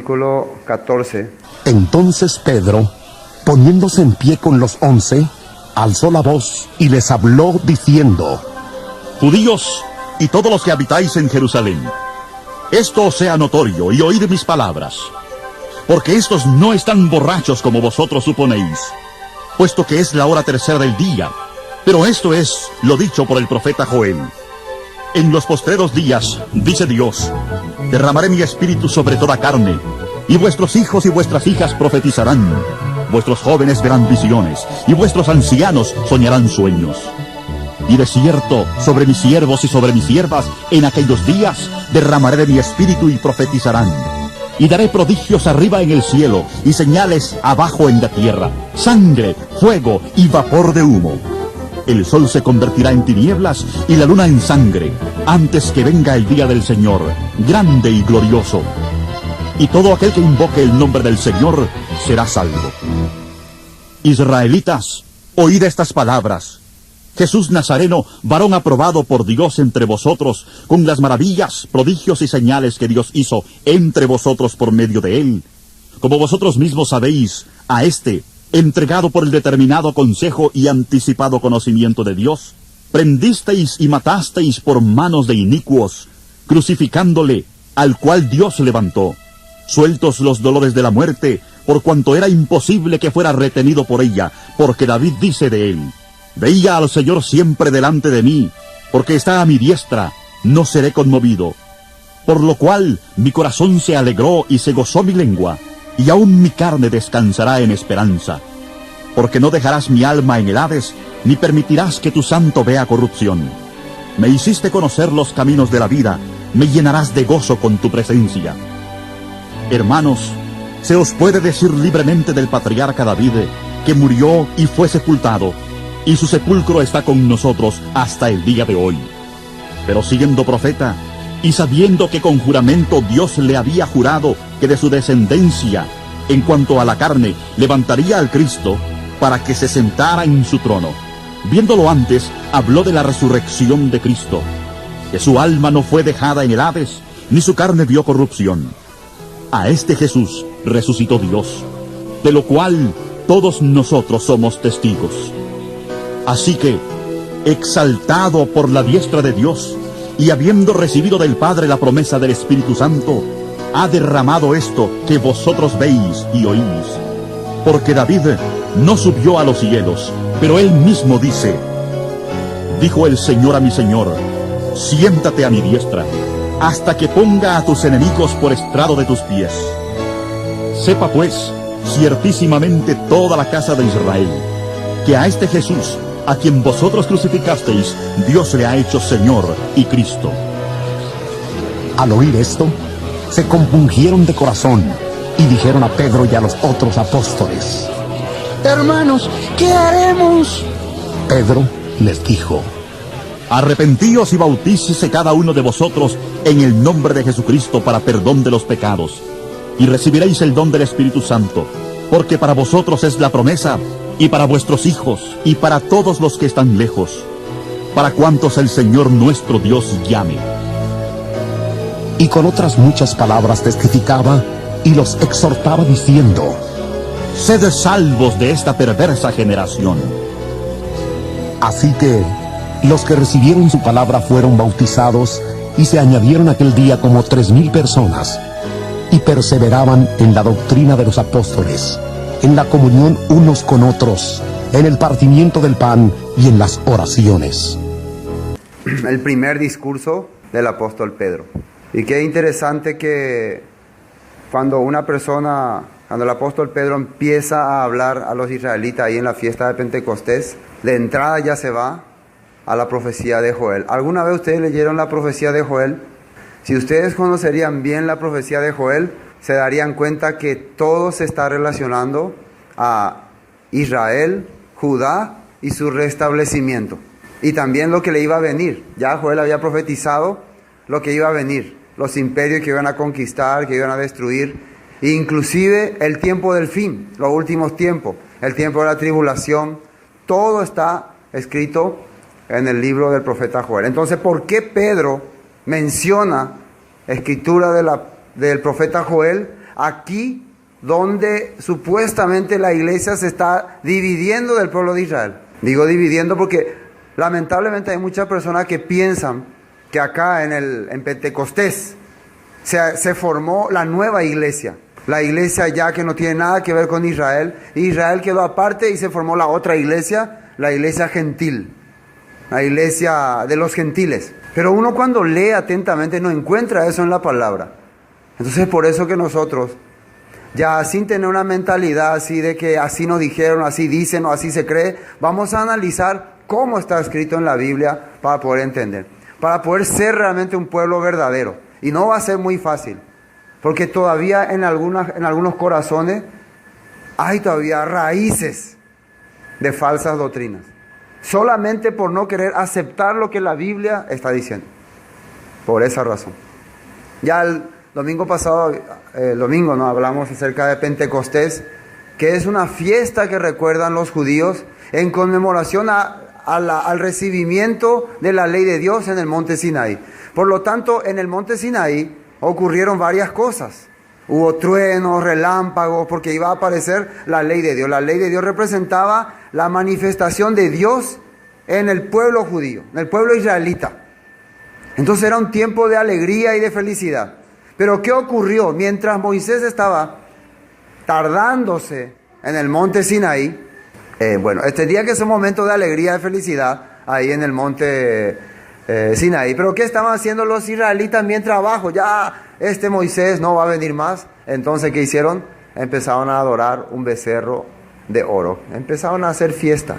Versículo 14. Entonces Pedro, poniéndose en pie con los 11, alzó la voz y les habló diciendo: Judíos y todos los que habitáis en Jerusalén, esto os sea notorio y oíd mis palabras, porque estos no están borrachos como vosotros suponéis, puesto que es la hora tercera del día. Pero esto es lo dicho por el profeta Joel. En los postreros días, dice Dios, derramaré mi espíritu sobre toda carne, y vuestros hijos y vuestras hijas profetizarán, vuestros jóvenes verán visiones, y vuestros ancianos soñarán sueños. Y de cierto, sobre mis siervos y sobre mis siervas, en aquellos días, derramaré de mi espíritu y profetizarán. Y daré prodigios arriba en el cielo, y señales abajo en la tierra, sangre, fuego y vapor de humo. El sol se convertirá en tinieblas y la luna en sangre, antes que venga el día del Señor, grande y glorioso. Y todo aquel que invoque el nombre del Señor será salvo. Israelitas, oíd estas palabras. Jesús Nazareno, varón aprobado por Dios entre vosotros, con las maravillas, prodigios y señales que Dios hizo entre vosotros por medio de él. Como vosotros mismos sabéis, a este, entregado por el determinado consejo y anticipado conocimiento de Dios, prendisteis y matasteis por manos de inicuos, crucificándole, al cual Dios levantó, sueltos los dolores de la muerte, por cuanto era imposible que fuera retenido por ella, porque David dice de él: veía al Señor siempre delante de mí, porque está a mi diestra, no seré conmovido. Por lo cual mi corazón se alegró y se gozó mi lengua, y aún mi carne descansará en esperanza. Porque no dejarás mi alma en el Hades, ni permitirás que tu santo vea corrupción. Me hiciste conocer los caminos de la vida, me llenarás de gozo con tu presencia. Hermanos, se os puede decir libremente del patriarca David, que murió y fue sepultado, y su sepulcro está con nosotros hasta el día de hoy. Pero siendo profeta, y sabiendo que con juramento Dios le había jurado que de su descendencia, en cuanto a la carne, levantaría al Cristo, para que se sentara en su trono, viéndolo antes, habló de la resurrección de Cristo, que su alma no fue dejada en el Hades, ni su carne vio corrupción. A este Jesús resucitó Dios, de lo cual todos nosotros somos testigos. Así que, exaltado por la diestra de Dios, y habiendo recibido del Padre la promesa del Espíritu Santo, ha derramado esto que vosotros veis y oís. Porque David no subió a los cielos, pero él mismo dice: dijo el Señor a mi Señor, siéntate a mi diestra, hasta que ponga a tus enemigos por estrado de tus pies. Sepa pues, ciertísimamente toda la casa de Israel, que a este Jesús, a quien vosotros crucificasteis, Dios le ha hecho Señor y Cristo. Al oír esto, se compungieron de corazón y dijeron a Pedro y a los otros apóstoles: hermanos, ¿qué haremos? Pedro les dijo: arrepentíos y bautícese cada uno de vosotros en el nombre de Jesucristo para perdón de los pecados, y recibiréis el don del Espíritu Santo, porque para vosotros es la promesa, y para vuestros hijos, y para todos los que están lejos, para cuantos el Señor nuestro Dios llame. Y con otras muchas palabras testificaba y los exhortaba diciendo: sed salvos de esta perversa generación. Así que los que recibieron su palabra fueron bautizados, y se añadieron aquel día como 3,000 personas, y perseveraban en la doctrina de los apóstoles, en la comunión unos con otros, en el partimiento del pan y en las oraciones. El primer discurso del apóstol Pedro. Y qué interesante que cuando el apóstol Pedro empieza a hablar a los israelitas ahí en la fiesta de Pentecostés, de entrada ya se va a la profecía de Joel. ¿Alguna vez ustedes leyeron la profecía de Joel? Si ustedes conocerían bien la profecía de Joel, se darían cuenta que todo se está relacionando a Israel, Judá y su restablecimiento. Y también lo que le iba a venir. Ya Joel había profetizado lo que iba a venir. Los imperios que iban a conquistar, que iban a destruir. E inclusive el tiempo del fin, los últimos tiempos, el tiempo de la tribulación. Todo está escrito en el libro del profeta Joel. Entonces, ¿por qué Pedro menciona escritura del profeta Joel aquí donde supuestamente la iglesia se está dividiendo del pueblo de Israel. Digo dividiendo porque lamentablemente hay muchas personas que piensan que acá en Pentecostés se formó la nueva iglesia. La iglesia ya que no tiene nada que ver con Israel. Israel quedó aparte y se formó la otra iglesia, la iglesia gentil. La iglesia de los gentiles. Pero uno cuando lee atentamente no encuentra eso en la palabra. Entonces por eso que nosotros, ya sin tener una mentalidad así de que así nos dijeron, así dicen o así se cree, vamos a analizar cómo está escrito en la Biblia para poder entender. Para poder ser realmente un pueblo verdadero. Y no va a ser muy fácil. Porque todavía en algunos corazones hay todavía raíces de falsas doctrinas. Solamente por no querer aceptar lo que la Biblia está diciendo. Por esa razón. Ya el domingo pasado, ¿no? Hablamos acerca de Pentecostés, que es una fiesta que recuerdan los judíos en conmemoración al recibimiento de la ley de Dios en el monte Sinaí. Por lo tanto, en el monte Sinaí ocurrieron varias cosas. Hubo truenos, relámpagos, porque iba a aparecer la ley de Dios. La ley de Dios representaba la manifestación de Dios en el pueblo judío, en el pueblo israelita. Entonces era un tiempo de alegría y de felicidad. Pero ¿qué ocurrió? Mientras Moisés estaba tardándose en el monte Sinaí, este día que es un momento de alegría y de felicidad, ahí en el monte Sinaí. Pero ¿qué estaban haciendo los israelitas mientras abajo? Ya Moisés no va a venir más. Entonces, ¿qué hicieron? Empezaron a adorar un becerro de oro. Empezaron a hacer fiesta.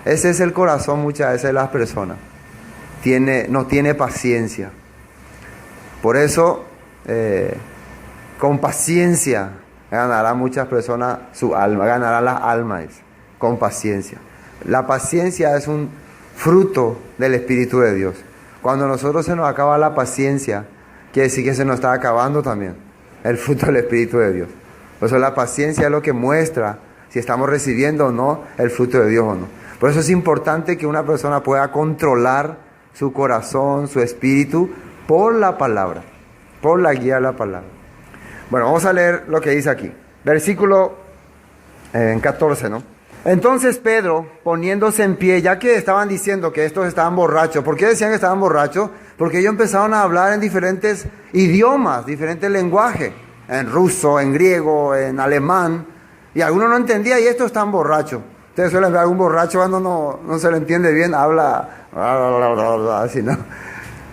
Ese es el corazón muchas veces de las personas. No tiene paciencia. Por eso, con paciencia ganarán muchas personas su alma, ganarán las almas. Con paciencia. La paciencia es un fruto del Espíritu de Dios. Cuando a nosotros se nos acaba la paciencia, quiere decir que se nos está acabando también el fruto del Espíritu de Dios. Por eso la paciencia es lo que muestra si estamos recibiendo o no el fruto de Dios o no. Por eso es importante que una persona pueda controlar su corazón, su espíritu, por la palabra, por la guía de la palabra. Bueno, vamos a leer lo que dice aquí. Versículo 14, ¿no? Entonces Pedro, poniéndose en pie, ya que estaban diciendo que estos estaban borrachos. ¿Por qué decían que estaban borrachos? Porque ellos empezaron a hablar en diferentes idiomas, diferentes lenguajes. En ruso, en griego, en alemán. Y algunos no entendían y estos están borrachos. Ustedes suelen ver a un borracho cuando no se le entiende bien, habla así, ¿no?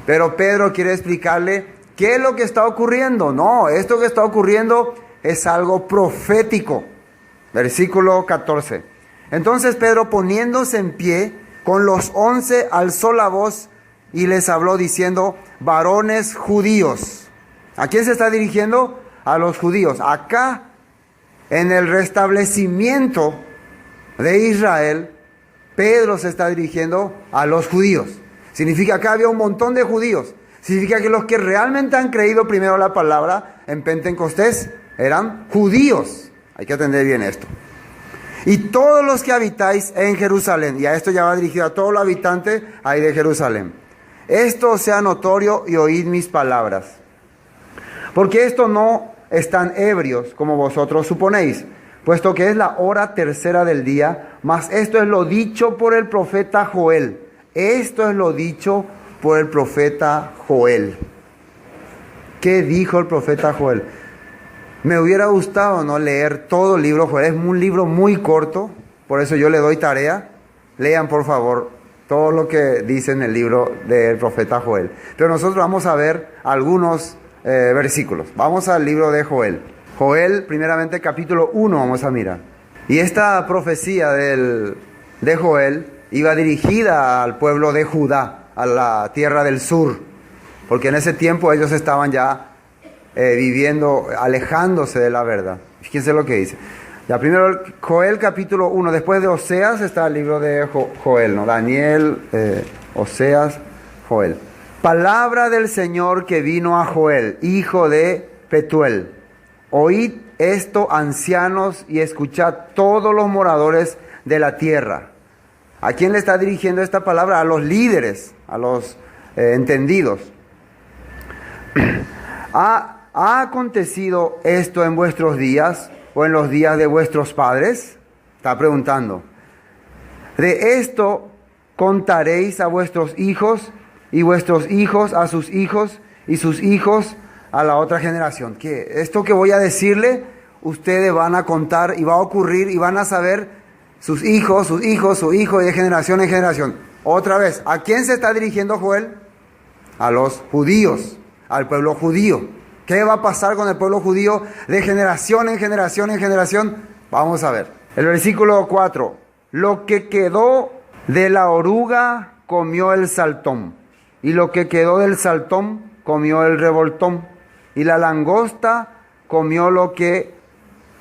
Pero Pedro quiere explicarle qué es lo que está ocurriendo. No, esto que está ocurriendo es algo profético. Versículo 14. Entonces Pedro, poniéndose en pie, con los 11 alzó la voz y les habló diciendo: varones judíos. ¿A quién se está dirigiendo? A los judíos. Acá, en el restablecimiento de Israel, Pedro se está dirigiendo a los judíos. Significa que había un montón de judíos. Significa que los que realmente han creído primero la palabra en Pentecostés eran judíos. Hay que atender bien esto. Y todos los que habitáis en Jerusalén, y a esto ya va dirigido a todos los habitantes ahí de Jerusalén, esto sea notorio y oíd mis palabras. Porque esto no están ebrios como vosotros suponéis, puesto que es la hora tercera del día, mas esto es lo dicho por el profeta Joel. Esto es lo dicho por el profeta Joel. ¿Qué dijo el profeta Joel? Me hubiera gustado no leer todo el libro Joel. Es un libro muy corto, por eso yo le doy tarea. Lean por favor todo lo que dice en el libro del profeta Joel. Pero nosotros vamos a ver algunos versículos. Vamos al libro de Joel. Joel, primeramente capítulo 1 vamos a mirar. Y esta profecía de Joel iba dirigida al pueblo de Judá, a la tierra del sur. Porque en ese tiempo ellos estaban ya viviendo, alejándose de la verdad. Fíjense lo que dice. Ya primero Joel capítulo 1, después de Oseas está el libro de Joel, ¿no? Daniel, Oseas, Joel. Palabra del Señor que vino a Joel, hijo de Petuel. Oíd esto, ancianos, y escuchad todos los moradores de la tierra. ¿A quién le está dirigiendo esta palabra? A los líderes, a los entendidos. ¿ha acontecido esto en vuestros días o en los días de vuestros padres? Está preguntando. De esto contaréis a vuestros hijos y vuestros hijos a sus hijos y sus hijos a la otra generación. Que esto que voy a decirle, ustedes van a contar y va a ocurrir y van a saber sus hijos, su hijo y de generación en generación. Otra vez, ¿a quién se está dirigiendo Joel? A los judíos, al pueblo judío. ¿Qué va a pasar con el pueblo judío de generación en generación en generación? Vamos a ver. El versículo 4. Lo que quedó de la oruga comió el saltón, y lo que quedó del saltón comió el revoltón, y la langosta comió lo que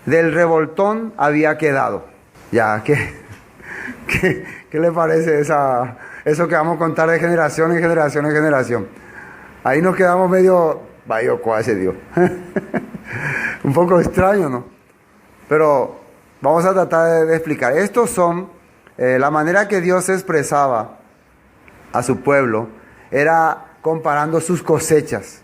del revoltón había quedado. Ya, ¿qué le parece eso que vamos a contar de generación en generación en generación? Ahí nos quedamos medio, vaya, ¿cuál se dio? Un poco extraño, ¿no? Pero vamos a tratar de explicar. Estos son la manera que Dios expresaba a su pueblo, era comparando sus cosechas.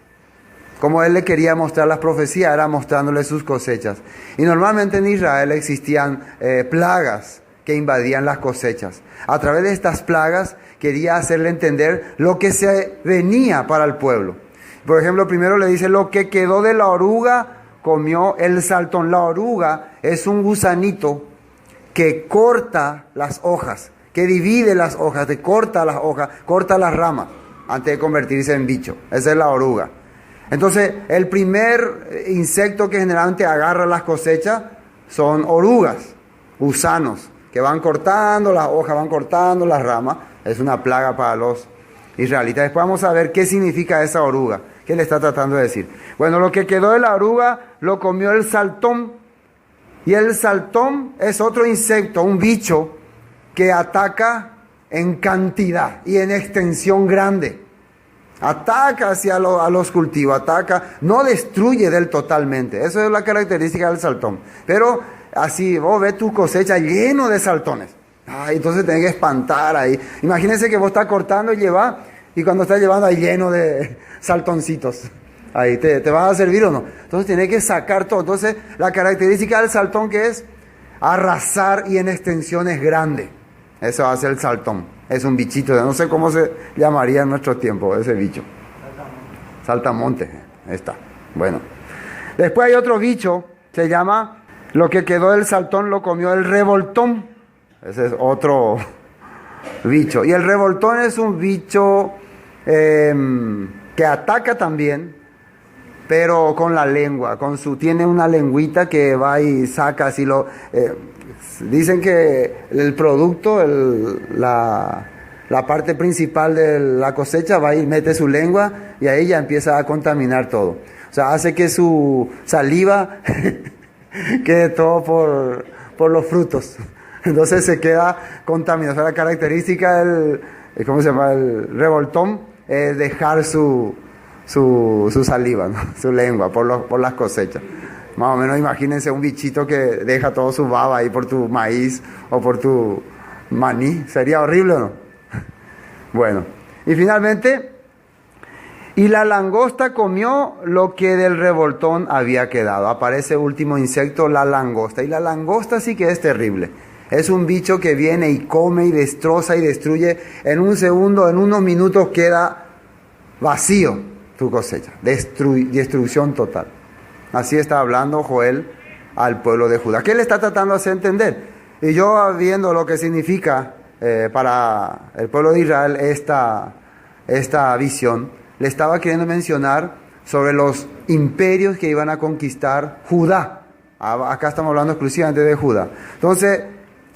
Como Él le quería mostrar las profecías, era mostrándole sus cosechas. Y normalmente en Israel existían plagas que invadían las cosechas. A través de estas plagas quería hacerle entender lo que se venía para el pueblo. Por ejemplo, primero le dice, lo que quedó de la oruga comió el saltón. La oruga es un gusanito que corta las hojas, que divide las hojas, que corta las hojas, corta las ramas antes de convertirse en bicho. Esa es la oruga. Entonces, el primer insecto que generalmente agarra las cosechas son orugas, gusanos, que van cortando las hojas, van cortando las ramas. Es una plaga para los israelitas. Después vamos a ver qué significa esa oruga. ¿Qué le está tratando de decir? Bueno, lo que quedó de la oruga lo comió el saltón. Y el saltón es otro insecto, un bicho que ataca en cantidad y en extensión grande. Ataca hacia a los cultivos, ataca, no destruye del totalmente. Eso es la característica del saltón. Pero así, vos ves tu cosecha lleno de saltones. Entonces tenés que espantar ahí. Imagínense que vos estás cortando y llevas, y cuando estás llevando ahí lleno de saltoncitos. Ahí, ¿te vas a servir o no? Entonces tenés que sacar todo. Entonces la característica del saltón que es arrasar y en extensiones grandes. Eso hace el saltón. Es un bichito, no sé cómo se llamaría en nuestro tiempo ese bicho. Saltamonte. Ahí está. Bueno. Después hay otro bicho, se llama, lo que quedó del saltón lo comió el revoltón. Ese es otro bicho. Y el revoltón es un bicho que ataca también, pero con la lengua, tiene una lengüita que va y saca así dicen que el producto, la parte principal de la cosecha va y mete su lengua y ahí ya empieza a contaminar todo. O sea, hace que su saliva quede todo por los frutos. Entonces se queda contaminado. O sea, la característica del, ¿cómo se llama? El revoltón es dejar su saliva, ¿no? Su lengua por las cosechas. Más o menos imagínense un bichito que deja todo su baba ahí por tu maíz o por tu maní. Sería horrible, ¿o no? Bueno, y finalmente, y la langosta comió lo que del revoltón había quedado. Aparece último insecto, la langosta. Y la langosta sí que es terrible. Es un bicho que viene y come y destroza y destruye. En un segundo, en unos minutos queda vacío tu cosecha. Destrucción total. Así está hablando Joel al pueblo de Judá. ¿Qué le está tratando de hacer entender? Y yo viendo lo que significa para el pueblo de Israel esta visión, le estaba queriendo mencionar sobre los imperios que iban a conquistar Judá. Acá estamos hablando exclusivamente de Judá. Entonces,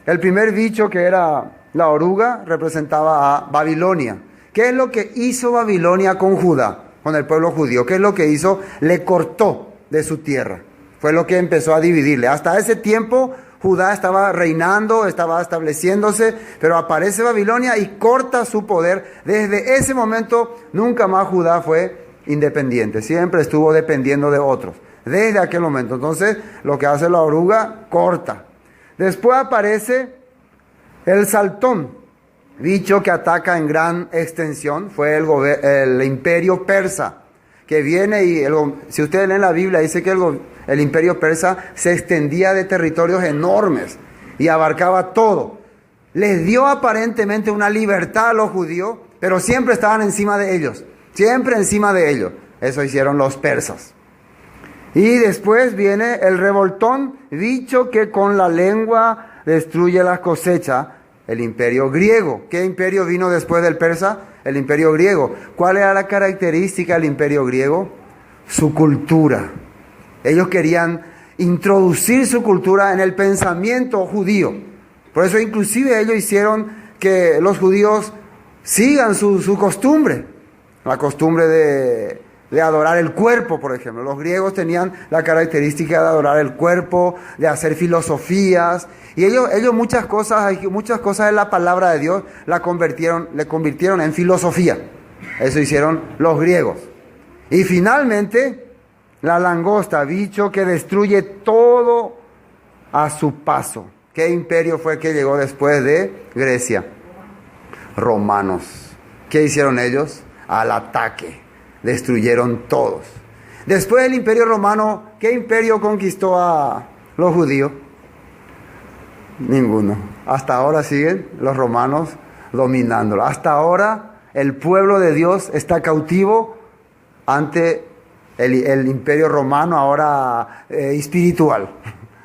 el primer bicho, que era la oruga, representaba a Babilonia. ¿Qué es lo que hizo Babilonia con Judá, con el pueblo judío? ¿Qué es lo que hizo? Le cortó de su tierra. Fue lo que empezó a dividirle. Hasta ese tiempo Judá estaba reinando, estaba estableciéndose, pero aparece Babilonia y corta su poder. Desde ese momento nunca más Judá fue independiente, siempre estuvo dependiendo de otros, desde aquel momento. Entonces lo que hace la oruga, corta. Después aparece el saltón, bicho que ataca en gran extensión. Fue el imperio persa, que viene y si ustedes leen la Biblia, dice que el imperio persa se extendía de territorios enormes y abarcaba todo. Les dio aparentemente una libertad a los judíos, pero siempre estaban encima de ellos, siempre encima de ellos. Eso hicieron los persas. Y después viene el revoltón, dicho que con la lengua destruye la cosecha, el imperio griego. ¿Qué imperio vino después del persa? El imperio griego. ¿Cuál era la característica del imperio griego? Su cultura. Ellos querían introducir su cultura en el pensamiento judío. Por eso inclusive ellos hicieron que los judíos sigan su costumbre. La costumbre de adorar el cuerpo, por ejemplo. Los griegos tenían la característica de adorar el cuerpo, de hacer filosofías. Y ellos muchas cosas de la palabra de Dios le convirtieron en filosofía. Eso hicieron los griegos. Y finalmente, la langosta, bicho que destruye todo a su paso. ¿Qué imperio fue el que llegó después de Grecia? Romanos. ¿Qué hicieron ellos? Al ataque. Destruyeron todos. Después del imperio romano, ¿qué imperio conquistó a los judíos? Ninguno. Hasta ahora siguen los romanos dominándolo. Hasta ahora el pueblo de Dios está cautivo ante el imperio romano, ahora espiritual.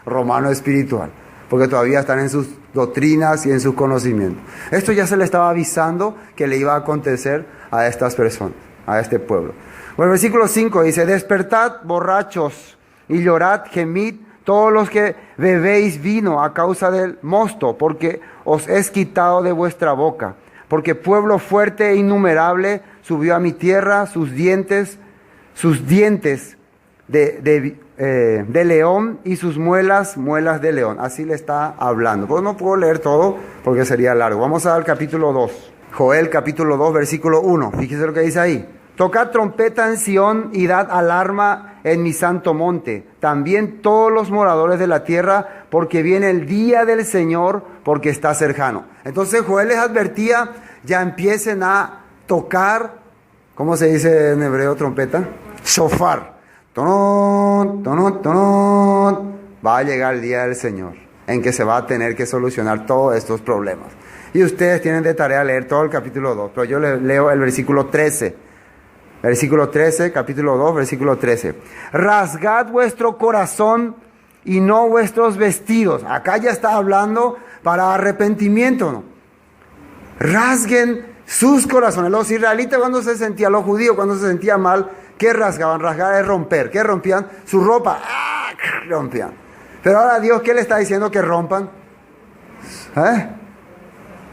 Romano espiritual. Porque todavía están en sus doctrinas y en sus conocimientos. Esto ya se le estaba avisando que le iba a acontecer a estas personas, a este pueblo. Bueno, el versículo 5 dice: despertad, borrachos, y llorad, gemid, todos los que bebéis vino a causa del mosto, porque os es quitado de vuestra boca. Porque pueblo fuerte e innumerable subió a mi tierra, sus dientes de león y sus muelas de león. Así le está hablando. Pues no puedo leer todo porque sería largo. Vamos al capítulo 2. Joel capítulo 2, versículo 1. Fíjese lo que dice ahí. Tocad trompeta en Sión y dad alarma en mi santo monte. También todos los moradores de la tierra, porque viene el día del Señor, porque está cercano. Entonces Joel les advertía, ya empiecen a tocar, ¿cómo se dice en hebreo trompeta? Shofar. Tonón, tonón, tonón. Va a llegar el día del Señor, en que se va a tener que solucionar todos estos problemas. Y ustedes tienen de tarea leer todo el capítulo 2, pero yo leo el versículo 13. Versículo 13, capítulo 2, versículo 13. Rasgad vuestro corazón y no vuestros vestidos. Acá ya está hablando para arrepentimiento, ¿no? Rasguen sus corazones. Los israelitas cuando se sentían, los judíos cuando se sentían mal, ¿qué rasgaban? Rasgar es romper. ¿Qué rompían? Su ropa. ¡Ah! Rompían. Pero ahora Dios, ¿qué le está diciendo que rompan?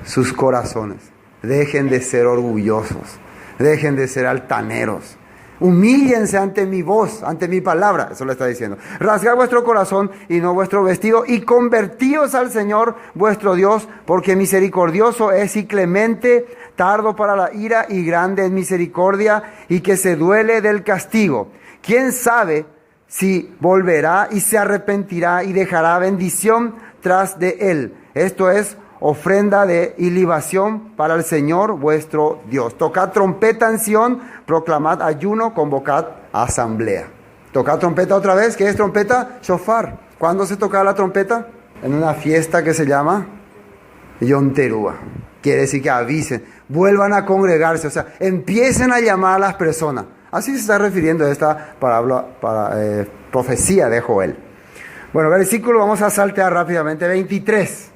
Sus corazones. Dejen de ser orgullosos. Dejen de ser altaneros. Humíllense ante mi voz, ante mi palabra. Eso le está diciendo. Rasgad vuestro corazón y no vuestro vestido, y convertíos al Señor vuestro Dios, porque misericordioso es y clemente, tardo para la ira y grande en misericordia, y que se duele del castigo. ¿Quién sabe si volverá y se arrepentirá y dejará bendición tras de él? Esto es ofrenda y libación para el Señor vuestro Dios. Tocad trompeta en Sión, proclamad ayuno, convocad asamblea. Tocad trompeta otra vez. ¿Qué es trompeta? Shofar. ¿Cuándo se toca la trompeta? En una fiesta que se llama Yom Teruah. Quiere decir que avisen, vuelvan a congregarse, o sea, empiecen a llamar a las personas. Así se está refiriendo a esta profecía de Joel. Bueno, versículo, vamos a saltear rápidamente, 23.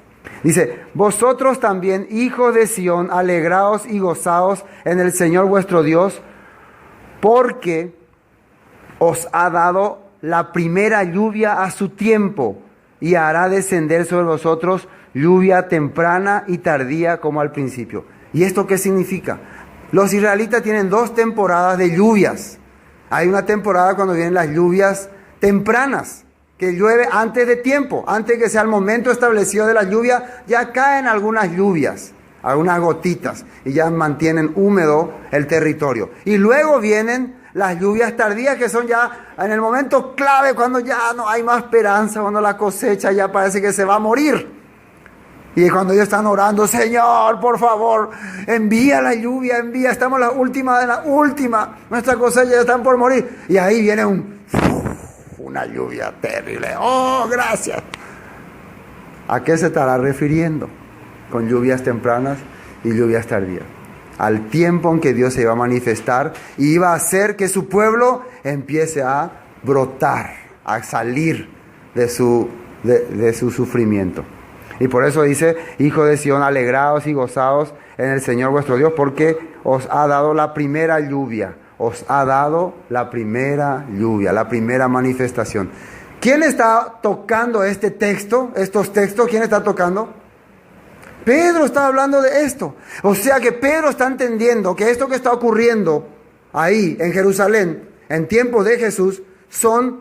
Dice: vosotros también, hijos de Sión, alegraos y gozaos en el Señor vuestro Dios, porque os ha dado la primera lluvia a su tiempo, y hará descender sobre vosotros lluvia temprana y tardía como al principio. ¿Y esto qué significa? Los israelitas tienen 2 temporadas de lluvias. Hay una temporada cuando vienen las lluvias tempranas, que llueve antes de tiempo, antes que sea el momento establecido de la lluvia, ya caen algunas lluvias, algunas gotitas, y ya mantienen húmedo el territorio. Y luego vienen las lluvias tardías, que son ya en el momento clave, cuando ya no hay más esperanza, cuando la cosecha ya parece que se va a morir. Y cuando ellos están orando, Señor, por favor, envía la lluvia, envía, estamos la última de la última, nuestras cosechas ya están por morir. Y ahí viene una lluvia terrible. ¡Oh, gracias! ¿A qué se estará refiriendo con lluvias tempranas y lluvias tardías? Al tiempo en que Dios se iba a manifestar y iba a hacer que su pueblo empiece a brotar, a salir de su sufrimiento. Y por eso dice, hijo de Sión, alegraos y gozaos en el Señor vuestro Dios, porque os ha dado la primera lluvia. Os ha dado la primera lluvia, la primera manifestación. ¿Quién está tocando este texto? Estos textos, ¿quién está tocando? Pedro está hablando de esto. O sea que Pedro está entendiendo que esto que está ocurriendo ahí en Jerusalén, en tiempos de Jesús, son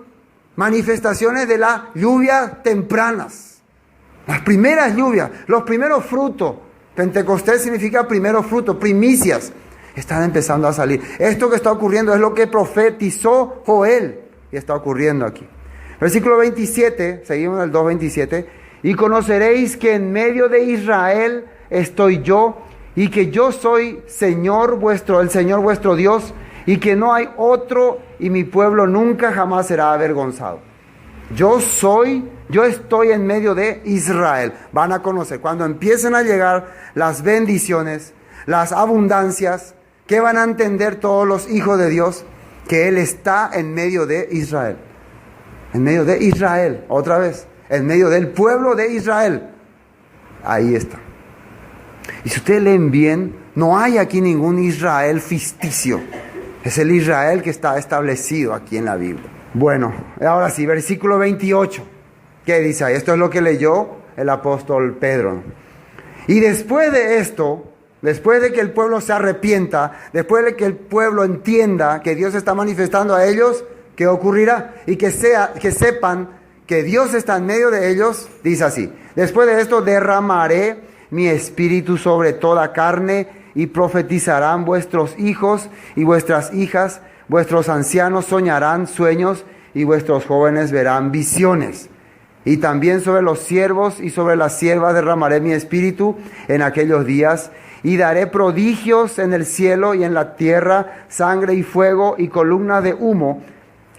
manifestaciones de las lluvias tempranas. Las primeras lluvias, los primeros frutos. Pentecostés significa primeros frutos, primicias. Están empezando a salir. Esto que está ocurriendo es lo que profetizó Joel. Y está ocurriendo aquí. Versículo 27, seguimos en el 2:27. Y conoceréis que en medio de Israel estoy yo, y que yo soy Señor vuestro, el Señor vuestro Dios, y que no hay otro, y mi pueblo nunca jamás será avergonzado. Yo estoy en medio de Israel. Van a conocer, cuando empiecen a llegar las bendiciones, las abundancias, ¿qué van a entender todos los hijos de Dios? Que Él está en medio de Israel. En medio de Israel, otra vez. En medio del pueblo de Israel. Ahí está. Y si ustedes leen bien, no hay aquí ningún Israel ficticio. Es el Israel que está establecido aquí en la Biblia. Bueno, ahora sí, versículo 28. ¿Qué dice ahí? Esto es lo que leyó el apóstol Pedro. Y después de esto, después de que el pueblo se arrepienta, después de que el pueblo entienda que Dios está manifestando a ellos, ¿qué ocurrirá? Y que sepan que Dios está en medio de ellos, dice así: después de esto derramaré mi espíritu sobre toda carne, y profetizarán vuestros hijos y vuestras hijas, vuestros ancianos soñarán sueños, y vuestros jóvenes verán visiones. Y también sobre los siervos y sobre las siervas derramaré mi espíritu en aquellos días, y daré prodigios en el cielo y en la tierra, sangre y fuego y columnas de humo.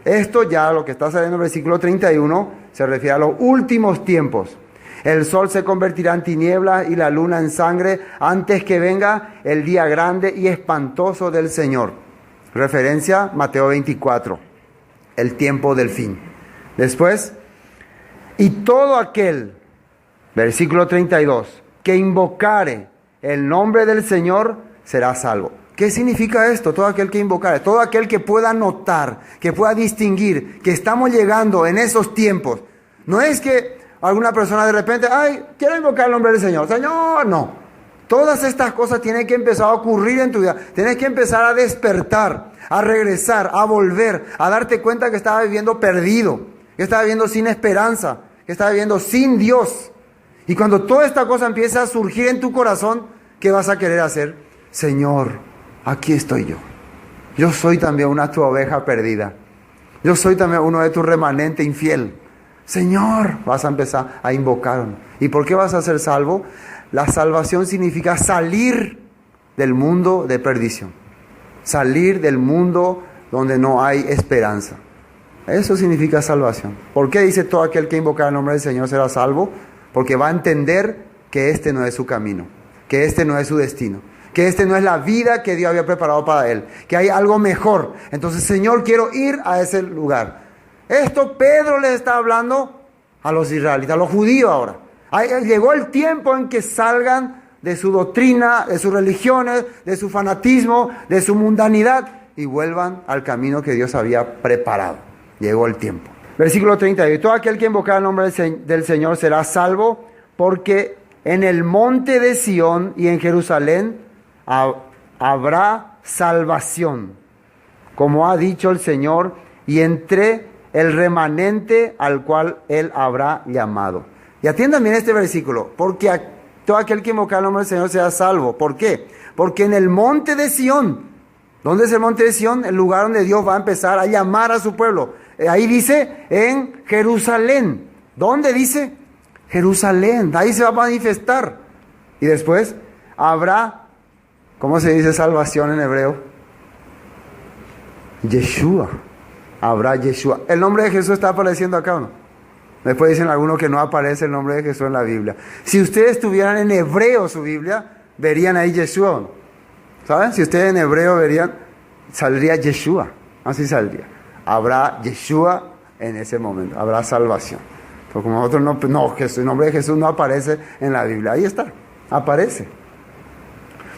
Esto ya, lo que está saliendo en el versículo 31, se refiere a los últimos tiempos. El sol se convertirá en tinieblas y la luna en sangre antes que venga el día grande y espantoso del Señor. Referencia, Mateo 24, el tiempo del fin. Después, y todo aquel, versículo 32, que invocare el nombre del Señor será salvo. ¿Qué significa esto? Todo aquel que invocare, todo aquel que pueda notar, que pueda distinguir que estamos llegando en esos tiempos. No es que alguna persona de repente, quiero invocar el nombre del Señor. Señor, no. Todas estas cosas tienen que empezar a ocurrir en tu vida. Tienes que empezar a despertar, a regresar, a volver, a darte cuenta que estaba viviendo perdido, que estaba viviendo sin esperanza, que estaba viviendo sin Dios. Y cuando toda esta cosa empieza a surgir en tu corazón, ¿qué vas a querer hacer? Señor, aquí estoy yo. Yo soy también una tu oveja perdida. Yo soy también uno de tu remanente infiel. Señor, vas a empezar a invocar. ¿Y por qué vas a ser salvo? La salvación significa salir del mundo de perdición. Salir del mundo donde no hay esperanza. Eso significa salvación. ¿Por qué dice todo aquel que invoca el nombre del Señor será salvo? Porque va a entender que este no es su camino, que este no es su destino, que este no es la vida que Dios había preparado para él, que hay algo mejor. Entonces, Señor, quiero ir a ese lugar. Esto Pedro les está hablando a los israelitas, a los judíos ahora. Llegó el tiempo en que salgan de su doctrina, de sus religiones, de su fanatismo, de su mundanidad y vuelvan al camino que Dios había preparado. Llegó el tiempo. Versículo 32. Todo aquel que invocar el nombre del Señor será salvo, porque en el monte de Sión y en Jerusalén habrá salvación, como ha dicho el Señor, y entre el remanente al cual Él habrá llamado. Y atiendan bien este versículo, porque todo aquel que invocar el nombre del Señor será salvo. ¿Por qué? Porque en el monte de Sión, ¿dónde es el monte de Sión? El lugar donde Dios va a empezar a llamar a su pueblo. Ahí dice, en Jerusalén. ¿Dónde dice? Jerusalén, ahí se va a manifestar. Y después habrá, ¿cómo se dice salvación en hebreo? Yeshua. Habrá Yeshua. ¿El nombre de Jesús está apareciendo acá o no? Después dicen algunos que no aparece el nombre de Jesús en la Biblia. Si ustedes tuvieran en hebreo su Biblia, verían ahí Yeshua, ¿no? ¿Saben? Si ustedes en hebreo verían, saldría Yeshua. Así saldría. Habrá Yeshua en ese momento. Habrá salvación. Pero como nosotros el nombre de Jesús no aparece en la Biblia. Ahí está. Aparece.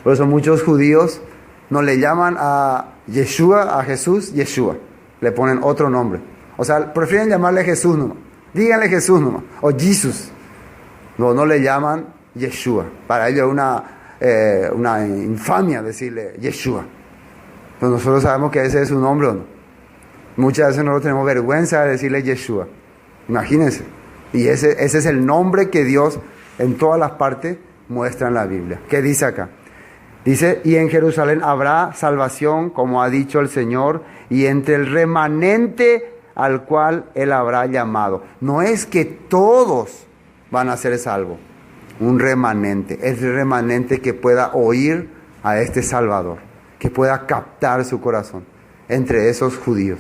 Por eso muchos judíos no le llaman a Yeshua, a Jesús, Yeshua. Le ponen otro nombre. O sea, prefieren llamarle Jesús nomás. Díganle Jesús nomás. O Jesús. No le llaman Yeshua. Para ellos es una infamia decirle Yeshua. Pero nosotros sabemos que ese es su nombre, ¿o no? Muchas veces nosotros tenemos vergüenza de decirle Yeshua. Imagínense. Y ese es el nombre que Dios en todas las partes muestra en la Biblia. ¿Qué dice acá? Dice, y en Jerusalén habrá salvación, como ha dicho el Señor, y entre el remanente al cual Él habrá llamado. No es que todos van a ser salvos. Un remanente. Es el remanente que pueda oír a este Salvador, que pueda captar su corazón entre esos judíos.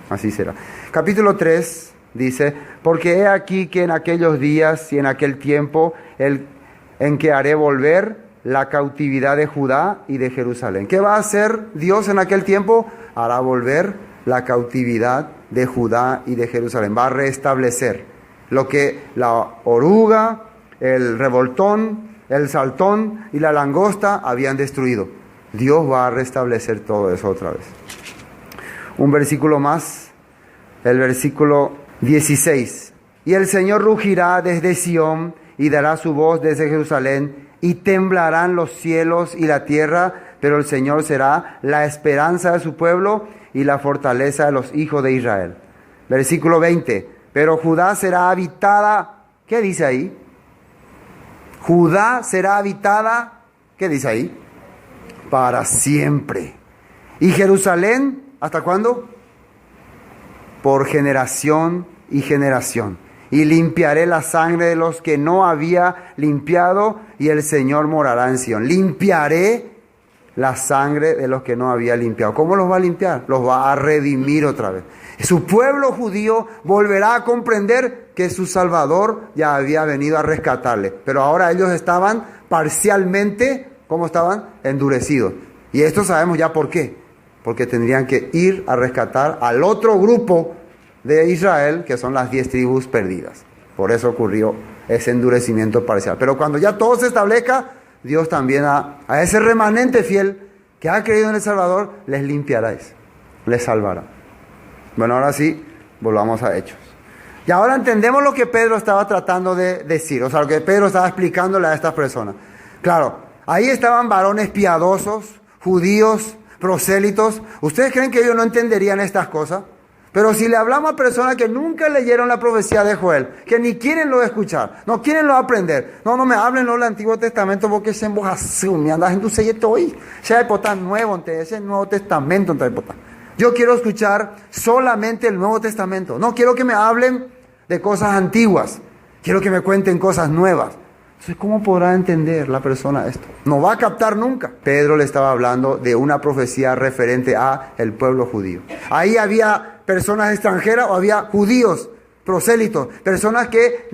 Así será. Capítulo 3 dice, porque he aquí que en aquellos días y en aquel tiempo en que haré volver la cautividad de Judá y de Jerusalén. ¿Qué va a hacer Dios en aquel tiempo? Hará volver la cautividad de Judá y de Jerusalén. Va a restablecer lo que la oruga, el revoltón, el saltón y la langosta habían destruido. Dios va a restablecer todo eso otra vez. Un versículo más, el versículo 16. Y el Señor rugirá desde Sión y dará su voz desde Jerusalén, y temblarán los cielos y la tierra, pero el Señor será la esperanza de su pueblo y la fortaleza de los hijos de Israel. Versículo 20. Pero Judá será habitada, ¿qué dice ahí? Judá será habitada, ¿qué dice ahí? Para siempre. ¿Y Jerusalén, hasta cuándo? Por generación y generación. Y limpiaré la sangre de los que no había limpiado, y el Señor morará en Sión. Limpiaré la sangre de los que no había limpiado. ¿Cómo los va a limpiar? Los va a redimir otra vez. Su pueblo judío volverá a comprender que su Salvador ya había venido a rescatarle. Pero ahora ellos estaban parcialmente, ¿cómo estaban? Endurecidos. Y esto sabemos ya por qué. Porque tendrían que ir a rescatar al otro grupo de Israel, que son las 10 tribus perdidas. Por eso ocurrió ese endurecimiento parcial. Pero cuando ya todo se establezca, Dios también a ese remanente fiel que ha creído en el Salvador, les limpiará eso, les salvará. Bueno, ahora sí, volvamos a Hechos. Y ahora entendemos lo que Pedro estaba tratando de decir, o sea, lo que Pedro estaba explicándole a estas personas. Claro, ahí estaban varones piadosos, judíos, prosélitos. ¿Ustedes creen que ellos no entenderían estas cosas? Pero si le hablamos a personas que nunca leyeron la profecía de Joel, que ni quieren lo escuchar, no quieren lo aprender, no me hablen del Antiguo Testamento porque se embojazun, me andas en tu sello hoy, ya hay potán nuevo, ese Nuevo Testamento, yo quiero escuchar solamente el Nuevo Testamento, no quiero que me hablen de cosas antiguas, quiero que me cuenten cosas nuevas. Entonces, ¿cómo podrá entender la persona esto? No va a captar nunca. Pedro le estaba hablando de una profecía referente a el pueblo judío. Ahí había personas extranjeras o había judíos, prosélitos, personas que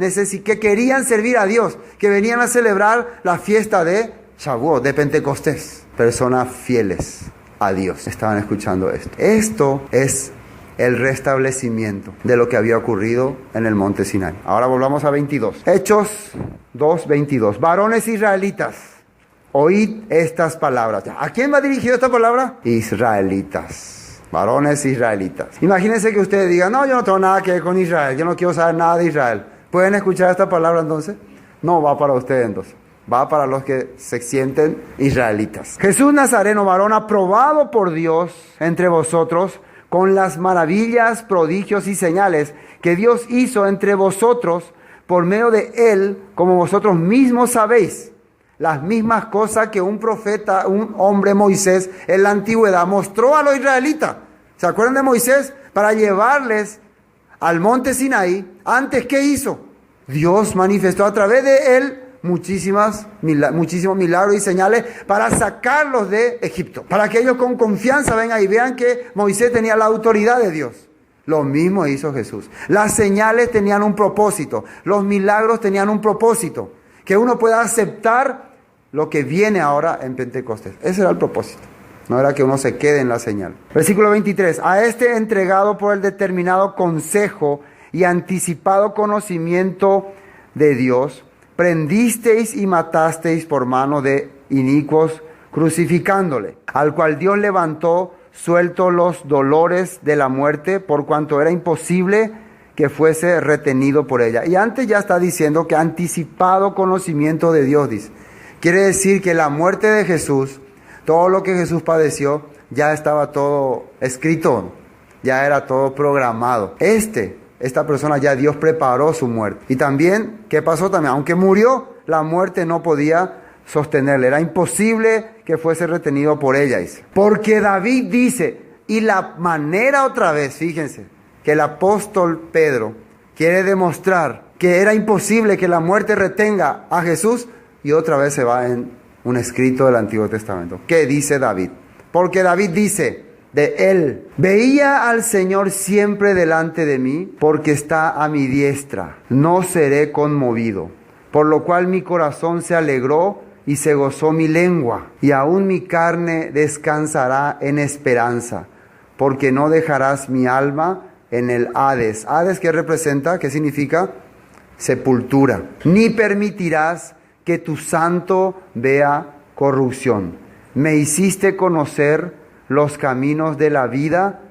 querían servir a Dios, que venían a celebrar la fiesta de Shavuot, de Pentecostés. Personas fieles a Dios estaban escuchando esto. Esto es el restablecimiento de lo que había ocurrido en el monte Sinai. Ahora volvamos a 22. Hechos 2:22. Varones israelitas, oíd estas palabras. ¿A quién va dirigida esta palabra? Israelitas. Varones israelitas. Imagínense que ustedes digan, no, yo no tengo nada que ver con Israel, yo no quiero saber nada de Israel. ¿Pueden escuchar esta palabra entonces? No va para ustedes entonces. Va para los que se sienten israelitas. Jesús Nazareno, varón aprobado por Dios entre vosotros, con las maravillas, prodigios y señales que Dios hizo entre vosotros por medio de Él, como vosotros mismos sabéis, las mismas cosas que un profeta, un hombre Moisés, en la antigüedad mostró a los israelitas. ¿Se acuerdan de Moisés? Para llevarles al monte Sinaí, antes, ¿qué hizo? Dios manifestó a través de él muchísimos milagros y señales para sacarlos de Egipto, para que ellos con confianza vengan y vean que Moisés tenía la autoridad de Dios. Lo mismo hizo Jesús. Las señales tenían un propósito, los milagros tenían un propósito, que uno pueda aceptar lo que viene ahora en Pentecostés. Ese era el propósito, no era que uno se quede en la señal. Versículo 23, a este entregado por el determinado consejo y anticipado conocimiento de Dios, prendisteis y matasteis por mano de inicuos, crucificándole, al cual Dios levantó, suelto los dolores de la muerte, por cuanto era imposible que fuese retenido por ella. Y antes ya está diciendo que anticipado conocimiento de Dios, dice. Quiere decir que la muerte de Jesús, todo lo que Jesús padeció, ya estaba todo escrito, ya era todo programado. Esta persona ya Dios preparó su muerte. Y también, ¿qué pasó también? Aunque murió, la muerte no podía sostenerle. Era imposible que fuese retenido por ella, dice. Porque David dice, y la manera otra vez, fíjense, que el apóstol Pedro quiere demostrar que era imposible que la muerte retenga a Jesús, y otra vez se va en un escrito del Antiguo Testamento. ¿Qué dice David? Porque David dice de él, veía al Señor siempre delante de mí, porque está a mi diestra, no seré conmovido. Por lo cual mi corazón se alegró y se gozó mi lengua, y aún mi carne descansará en esperanza, porque no dejarás mi alma en el Hades. Hades, ¿qué representa? ¿Qué significa? Sepultura. Ni permitirás que tu santo vea corrupción. Me hiciste conocer los caminos de la vida,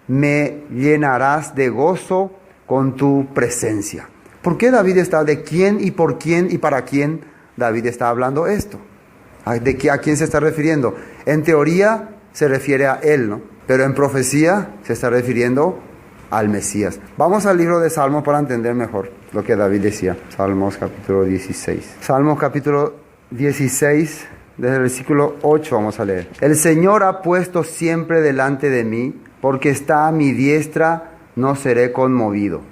me llenarás de gozo con tu presencia. ¿Por qué David está? ¿De quién y por quién y para quién David está hablando esto? ¿A quién se está refiriendo? En teoría se refiere a él, ¿no? Pero en profecía se está refiriendo al Mesías. Vamos al libro de Salmos para entender mejor lo que David decía. Salmos capítulo 16. Salmos capítulo 16, desde el versículo 8 vamos a leer. El Señor ha puesto siempre delante de mí, porque está a mi diestra, no seré conmovido.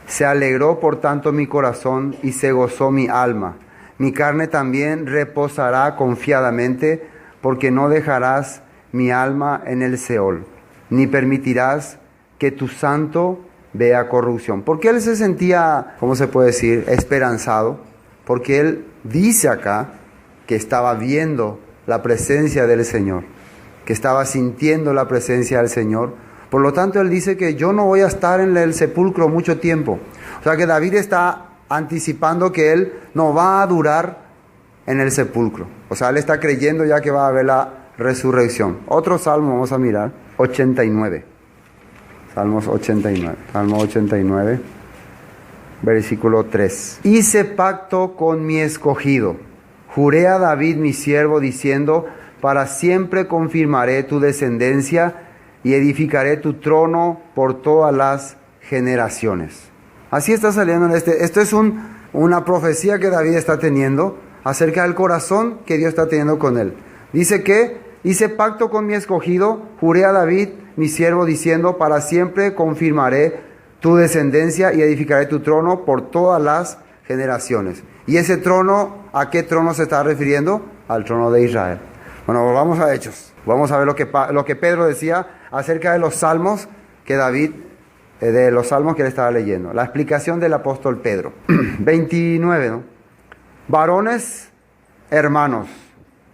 Se alegró por tanto mi corazón y se gozó mi alma. Mi carne también reposará confiadamente, porque no dejarás mi alma en el Seol, ni permitirás que tu santo vea corrupción. Porque él se sentía, ¿cómo se puede decir?, esperanzado, porque él dice acá que estaba viendo la presencia del Señor, que estaba sintiendo la presencia del Señor. Por lo tanto, él dice que yo no voy a estar en el sepulcro mucho tiempo. O sea que David está anticipando que él no va a durar en el sepulcro. O sea, él está creyendo ya que va a haber la resurrección. Otro salmo vamos a mirar, 89. Salmos 89. Salmo 89, versículo 3. Hice pacto con mi escogido. Juré a David mi siervo diciendo, para siempre confirmaré tu descendencia y edificaré tu trono por todas las generaciones. Así está saliendo en esto es una profecía que David está teniendo acerca del corazón que Dios está teniendo con él. Dice que hice pacto con mi escogido, juré a David mi siervo diciendo, para siempre confirmaré tu descendencia y edificaré tu trono por todas las generaciones. Y ese trono, ¿a qué trono se está refiriendo? Al trono de Israel. Bueno, vamos a Hechos. Vamos a ver lo que Pedro decía acerca de los salmos que David, de los salmos que él estaba leyendo. La explicación del apóstol Pedro. 29, ¿no? Varones, hermanos,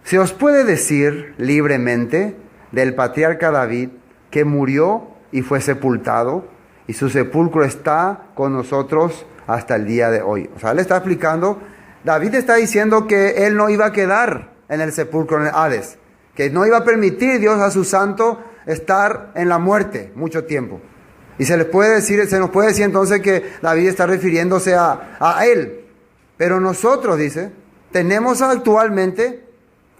se os puede decir libremente del patriarca David que murió y fue sepultado, y su sepulcro está con nosotros hasta el día de hoy. O sea, él está explicando, David está diciendo que él no iba a quedar en el sepulcro, en el Hades, que no iba a permitir Dios a su santo estar en la muerte mucho tiempo. Y se nos puede decir entonces que David está refiriéndose a él. Pero nosotros, dice, tenemos actualmente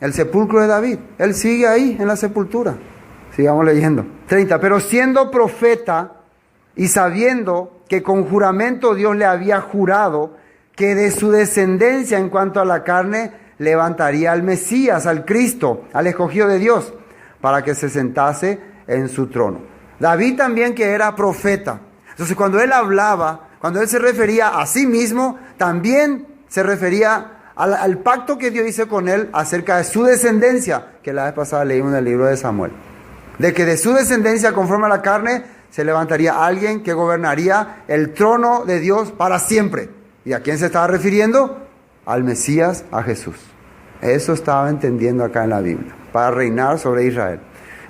el sepulcro de David. Él sigue ahí en la sepultura. Sigamos leyendo. 30. Pero siendo profeta y sabiendo que con juramento Dios le había jurado que de su descendencia en cuanto a la carne levantaría al Mesías, al Cristo, al escogido de Dios, para que se sentase en su trono. David también, que era profeta. Entonces cuando él hablaba, cuando él se refería a sí mismo, también se refería al pacto que Dios hizo con él acerca de su descendencia, que la vez pasada leímos en el libro de Samuel. De que de su descendencia, conforme a la carne, se levantaría alguien que gobernaría el trono de Dios para siempre. ¿Y a quién se estaba refiriendo? Al Mesías, a Jesús. Eso estaba entendiendo acá en la Biblia, para reinar sobre Israel.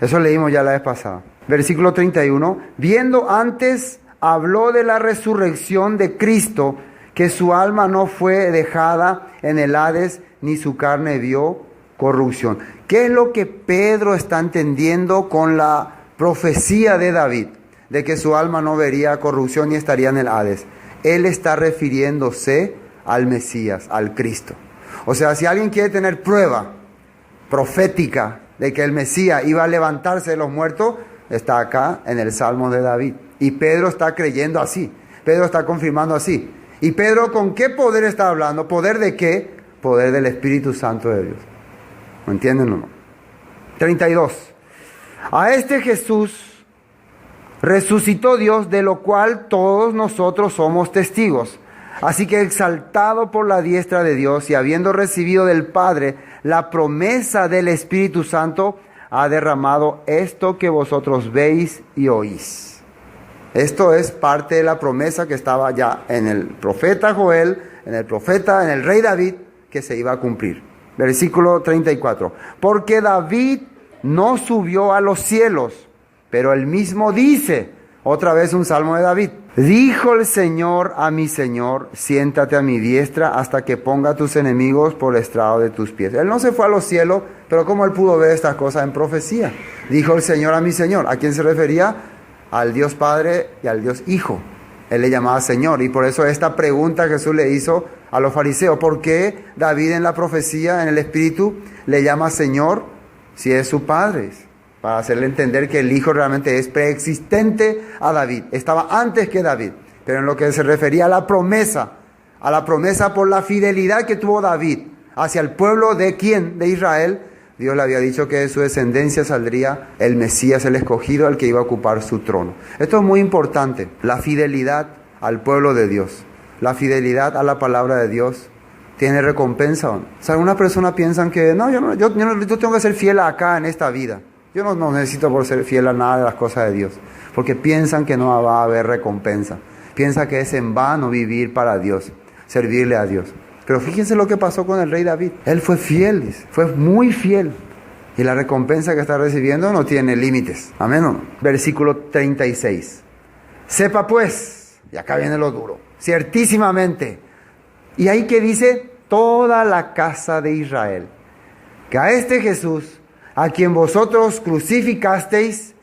Eso leímos ya la vez pasada. Versículo 31, viendo antes, habló de la resurrección de Cristo, que su alma no fue dejada en el Hades, ni su carne vio corrupción. ¿Qué es lo que Pedro está entendiendo con la profecía de David? De que su alma no vería corrupción ni estaría en el Hades. Él está refiriéndose al Mesías, al Cristo. O sea, si alguien quiere tener prueba profética de que el Mesías iba a levantarse de los muertos, está acá en el Salmo de David. Y Pedro está creyendo así. Pedro está confirmando así. ¿Y Pedro con qué poder está hablando? ¿Poder de qué? Poder del Espíritu Santo de Dios. ¿Me entienden o no? 32. A este Jesús resucitó Dios, de lo cual todos nosotros somos testigos. Así que exaltado por la diestra de Dios y habiendo recibido del Padre la promesa del Espíritu Santo, ha derramado esto que vosotros veis y oís. Esto es parte de la promesa que estaba ya en el profeta Joel, en el rey David, que se iba a cumplir. Versículo 34. Porque David no subió a los cielos, pero él mismo dice, otra vez un salmo de David, dijo el Señor a mi Señor, siéntate a mi diestra hasta que ponga a tus enemigos por estrado de tus pies. Él no se fue a los cielos, pero ¿cómo él pudo ver estas cosas en profecía? Dijo el Señor a mi Señor. ¿A quién se refería? Al Dios Padre y al Dios Hijo. Él le llamaba Señor. Y por eso esta pregunta Jesús le hizo a los fariseos. ¿Por qué David en la profecía, en el Espíritu, le llama Señor si es su Padre? Para hacerle entender que el Hijo realmente es preexistente a David. Estaba antes que David. Pero en lo que se refería a la promesa por la fidelidad que tuvo David hacia el pueblo de ¿quién? De Israel. Dios le había dicho que de su descendencia saldría el Mesías, el escogido, el que iba a ocupar su trono. Esto es muy importante, la fidelidad al pueblo de Dios, la fidelidad a la palabra de Dios, ¿tiene recompensa o no? O sea, algunas personas piensan que yo tengo que ser fiel acá en esta vida. Yo no necesito por ser fiel a nada de las cosas de Dios, porque piensan que no va a haber recompensa. Piensan que es en vano vivir para Dios, servirle a Dios. Pero fíjense lo que pasó con el rey David. Él fue fiel, dice, fue muy fiel. Y la recompensa que está recibiendo no tiene límites. Amén o no. Versículo 36. Sepa pues, y acá viene lo duro, ciertísimamente. Y ahí que dice, toda la casa de Israel, que a este Jesús, a quien vosotros crucificasteis,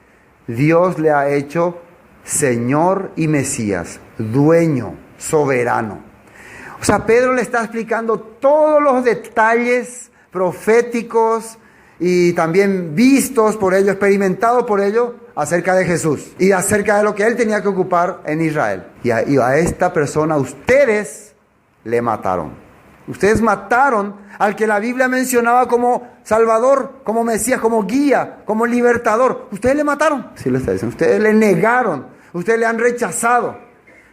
Dios le ha hecho Señor y Mesías, dueño, soberano. O sea, Pedro le está explicando todos los detalles proféticos y también vistos por ellos, experimentados por ellos, acerca de Jesús y acerca de lo que él tenía que ocupar en Israel. Y a esta persona ustedes le mataron. Ustedes mataron al que la Biblia mencionaba como Salvador, como Mesías, como guía, como libertador. Ustedes le mataron. Sí le está diciendo. Ustedes le negaron. Ustedes le han rechazado.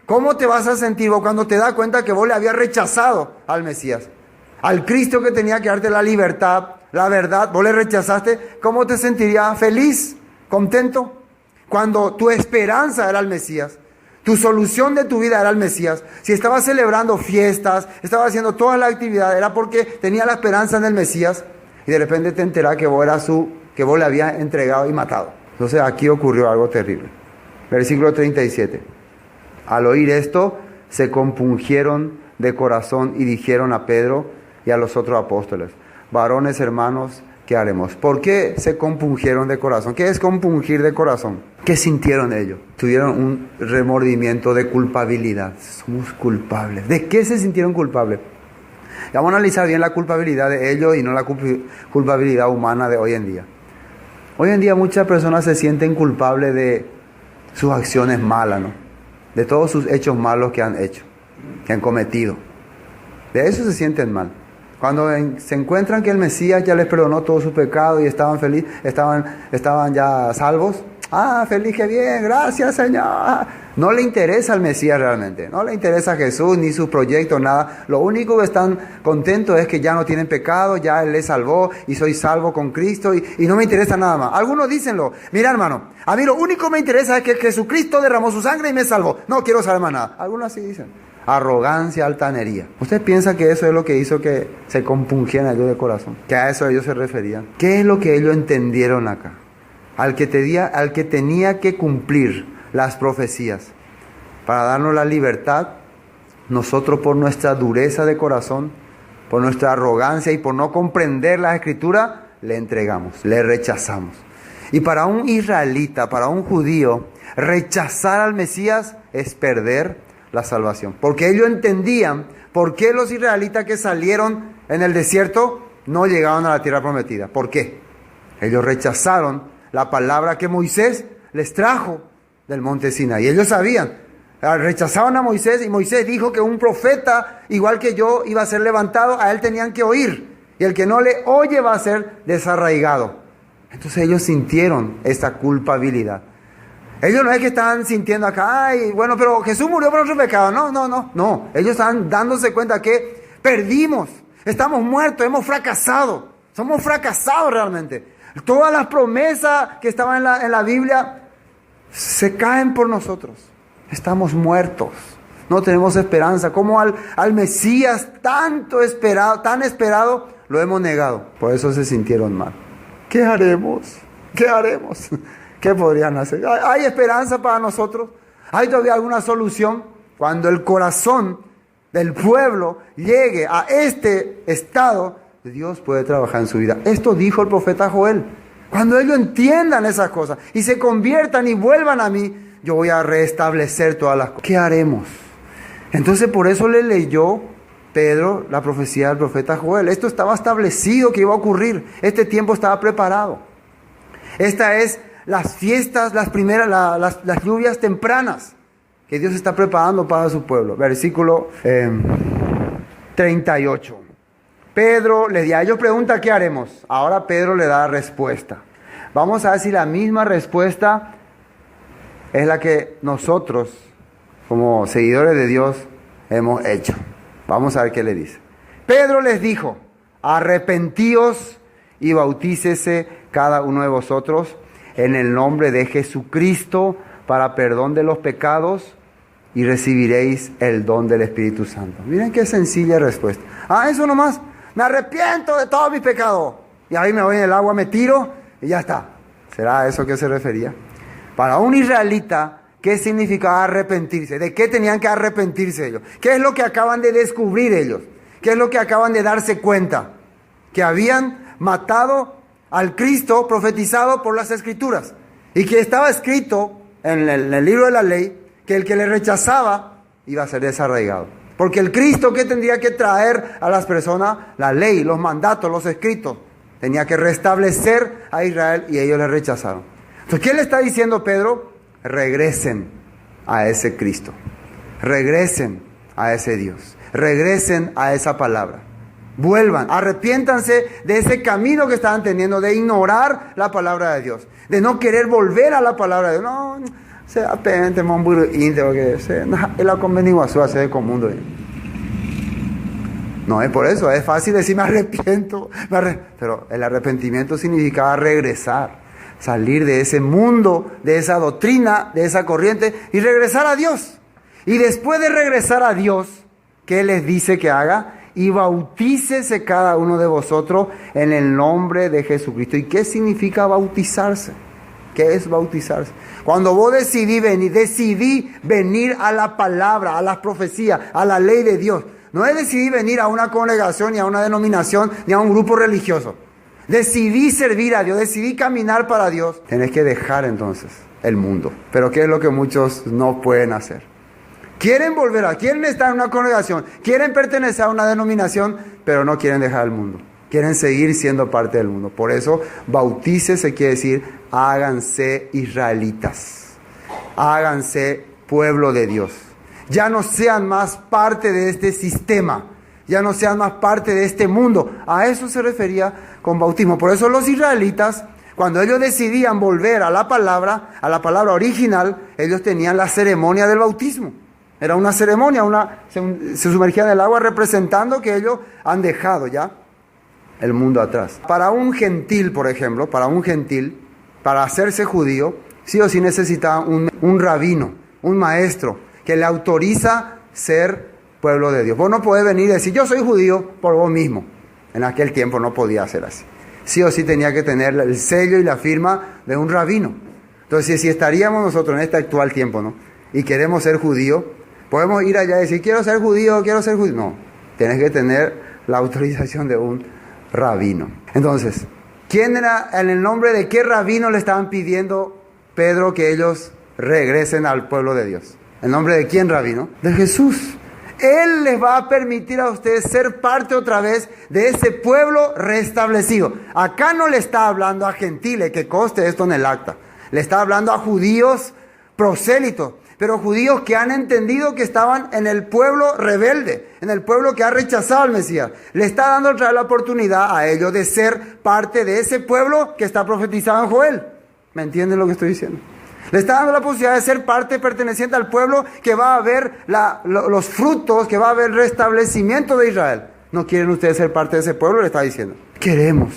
¿Cómo te vas a sentir vos cuando te das cuenta que vos le habías rechazado al Mesías? Al Cristo que tenía que darte la libertad, la verdad, vos le rechazaste. ¿Cómo te sentirías? ¿Feliz? ¿Contento? Cuando tu esperanza era el Mesías, tu solución de tu vida era el Mesías. Si estabas celebrando fiestas, estabas haciendo toda la actividad, era porque tenía la esperanza en el Mesías. Y de repente te enterás que vos le habías entregado y matado. Entonces aquí ocurrió algo terrible. Versículo 37. Al oír esto, se compungieron de corazón y dijeron a Pedro y a los otros apóstoles, varones hermanos, ¿qué haremos? ¿Por qué se compungieron de corazón? ¿Qué es compungir de corazón? ¿Qué sintieron ellos? Tuvieron un remordimiento de culpabilidad. Somos culpables. ¿De qué se sintieron culpables? Vamos a analizar bien la culpabilidad de ellos y no la culpabilidad humana de hoy en día. Hoy en día muchas personas se sienten culpables de sus acciones malas, ¿no? De todos sus hechos malos que han hecho, que han cometido. De eso se sienten mal. Cuando se encuentran que el Mesías ya les perdonó todos sus pecados y estaban felices, estaban ya salvos. Ah, feliz, que bien, gracias Señor. No le interesa el Mesías realmente, no le interesa Jesús ni su proyecto, nada. Lo único que están contentos es que ya no tienen pecado, ya Él les salvó y soy salvo con Cristo y no me interesa nada más. Algunos dícenlo, mira hermano, a mí lo único que me interesa es que Jesucristo derramó su sangre y me salvó. No quiero saber más nada. Algunos así dicen. Arrogancia, altanería. ¿Usted piensa que eso es lo que hizo que se compungieran ellos de corazón? Que a eso ellos se referían. ¿Qué es lo que ellos entendieron acá? Al que tenía que cumplir las profecías para darnos la libertad, nosotros por nuestra dureza de corazón, por nuestra arrogancia y por no comprender la Escritura, le entregamos, le rechazamos. Y para un israelita, para un judío, rechazar al Mesías es perder la salvación. Porque ellos entendían por qué los israelitas que salieron en el desierto no llegaron a la tierra prometida. ¿Por qué? Ellos rechazaron la palabra que Moisés les trajo del monte Sinaí. Y ellos sabían, rechazaban a Moisés y Moisés dijo que un profeta igual que yo iba a ser levantado, a él tenían que oír y el que no le oye va a ser desarraigado. Entonces ellos sintieron esta culpabilidad. Ellos no es que estaban sintiendo acá, ay, bueno, pero Jesús murió por nuestro pecado. No, ellos estaban dándose cuenta que perdimos, estamos muertos, hemos fracasado, somos fracasados realmente. Todas las promesas que estaban en la Biblia se caen por nosotros. Estamos muertos. No tenemos esperanza. Como al Mesías tan esperado, lo hemos negado. Por eso se sintieron mal. ¿Qué haremos? ¿Qué podrían hacer? ¿Hay esperanza para nosotros? ¿Hay todavía alguna solución? Cuando el corazón del pueblo llegue a este estado, Dios puede trabajar en su vida. Esto dijo el profeta Joel. Cuando ellos entiendan esas cosas y se conviertan y vuelvan a mí, yo voy a restablecer todas las cosas. ¿Qué haremos? Entonces por eso le leyó Pedro la profecía del profeta Joel. Esto estaba establecido que iba a ocurrir. Este tiempo estaba preparado. Esta es las fiestas, las lluvias tempranas que Dios está preparando para su pueblo. Versículo 38. Ellos preguntan ¿qué haremos? Ahora Pedro le da respuesta. Vamos a ver si la misma respuesta es la que nosotros, como seguidores de Dios, hemos hecho. Vamos a ver qué le dice. Pedro les dijo, arrepentíos y bautícese cada uno de vosotros en el nombre de Jesucristo para perdón de los pecados y recibiréis el don del Espíritu Santo. Miren qué sencilla respuesta. Eso nomás. Me arrepiento de todo mi pecado. Y ahí me voy en el agua, me tiro y ya está. ¿Será a eso que se refería? Para un israelita, ¿qué significaba arrepentirse? ¿De qué tenían que arrepentirse ellos? ¿Qué es lo que acaban de descubrir ellos? ¿Qué es lo que acaban de darse cuenta? Que habían matado al Cristo profetizado por las Escrituras. Y que estaba escrito en el libro de la ley que el que le rechazaba iba a ser desarraigado. Porque el Cristo que tendría que traer a las personas, la ley, los mandatos, los escritos, tenía que restablecer a Israel y ellos le rechazaron. Entonces, ¿qué le está diciendo Pedro? Regresen a ese Cristo, regresen a ese Dios, regresen a esa palabra. Vuelvan, arrepiéntanse de ese camino que estaban teniendo, de ignorar la palabra de Dios, de no querer volver a la palabra de Dios. No, se apente momburo inte porque se la convenio a su hacer con mundo. No es por eso, es fácil decir me arrepiento, pero el arrepentimiento significaba regresar, salir de ese mundo, de esa doctrina, de esa corriente y regresar a Dios. Y después de regresar a Dios, ¿qué les dice que haga? Y bautícese cada uno de vosotros en el nombre de Jesucristo. ¿Y qué significa bautizarse? ¿Qué es bautizarse? Cuando vos decidí venir a la palabra, a las profecías, a la ley de Dios. No es decidir venir a una congregación, ni a una denominación, ni a un grupo religioso. Decidí servir a Dios, decidí caminar para Dios. Tenés que dejar entonces el mundo. Pero ¿qué es lo que muchos no pueden hacer? Quieren quieren estar en una congregación, quieren pertenecer a una denominación, pero no quieren dejar el mundo. Quieren seguir siendo parte del mundo. Por eso, bautícese quiere decir, háganse israelitas. Háganse pueblo de Dios. Ya no sean más parte de este sistema. Ya no sean más parte de este mundo. A eso se refería con bautismo. Por eso los israelitas, cuando ellos decidían volver a la palabra original, ellos tenían la ceremonia del bautismo. Era una ceremonia, se sumergían en el agua representando que ellos han dejado ya el mundo atrás. Para un gentil, por ejemplo, para hacerse judío, sí o sí necesitaba un rabino, un maestro, que le autoriza ser pueblo de Dios. Vos no podés venir y decir, yo soy judío por vos mismo. En aquel tiempo no podía ser así. Sí o sí tenía que tener el sello y la firma de un rabino. Entonces, si estaríamos nosotros en este actual tiempo, ¿no?, y queremos ser judíos, podemos ir allá y decir, quiero ser judío. No, tienes que tener la autorización de un rabino. Entonces, ¿quién era, en el nombre de qué rabino le estaban pidiendo Pedro que ellos regresen al pueblo de Dios? ¿En nombre de quién rabino? De Jesús. Él les va a permitir a ustedes ser parte otra vez de ese pueblo restablecido. Acá no le está hablando a gentiles, que conste esto en el acta. Le está hablando a judíos prosélitos, pero judíos que han entendido que estaban en el pueblo rebelde, en el pueblo que ha rechazado al Mesías. Le está dando otra vez la oportunidad a ellos de ser parte de ese pueblo que está profetizado en Joel. ¿Me entienden lo que estoy diciendo? Le está dando la posibilidad de ser parte perteneciente al pueblo que va a ver los frutos, que va a haber restablecimiento de Israel. ¿No quieren ustedes ser parte de ese pueblo? Le está diciendo. Queremos.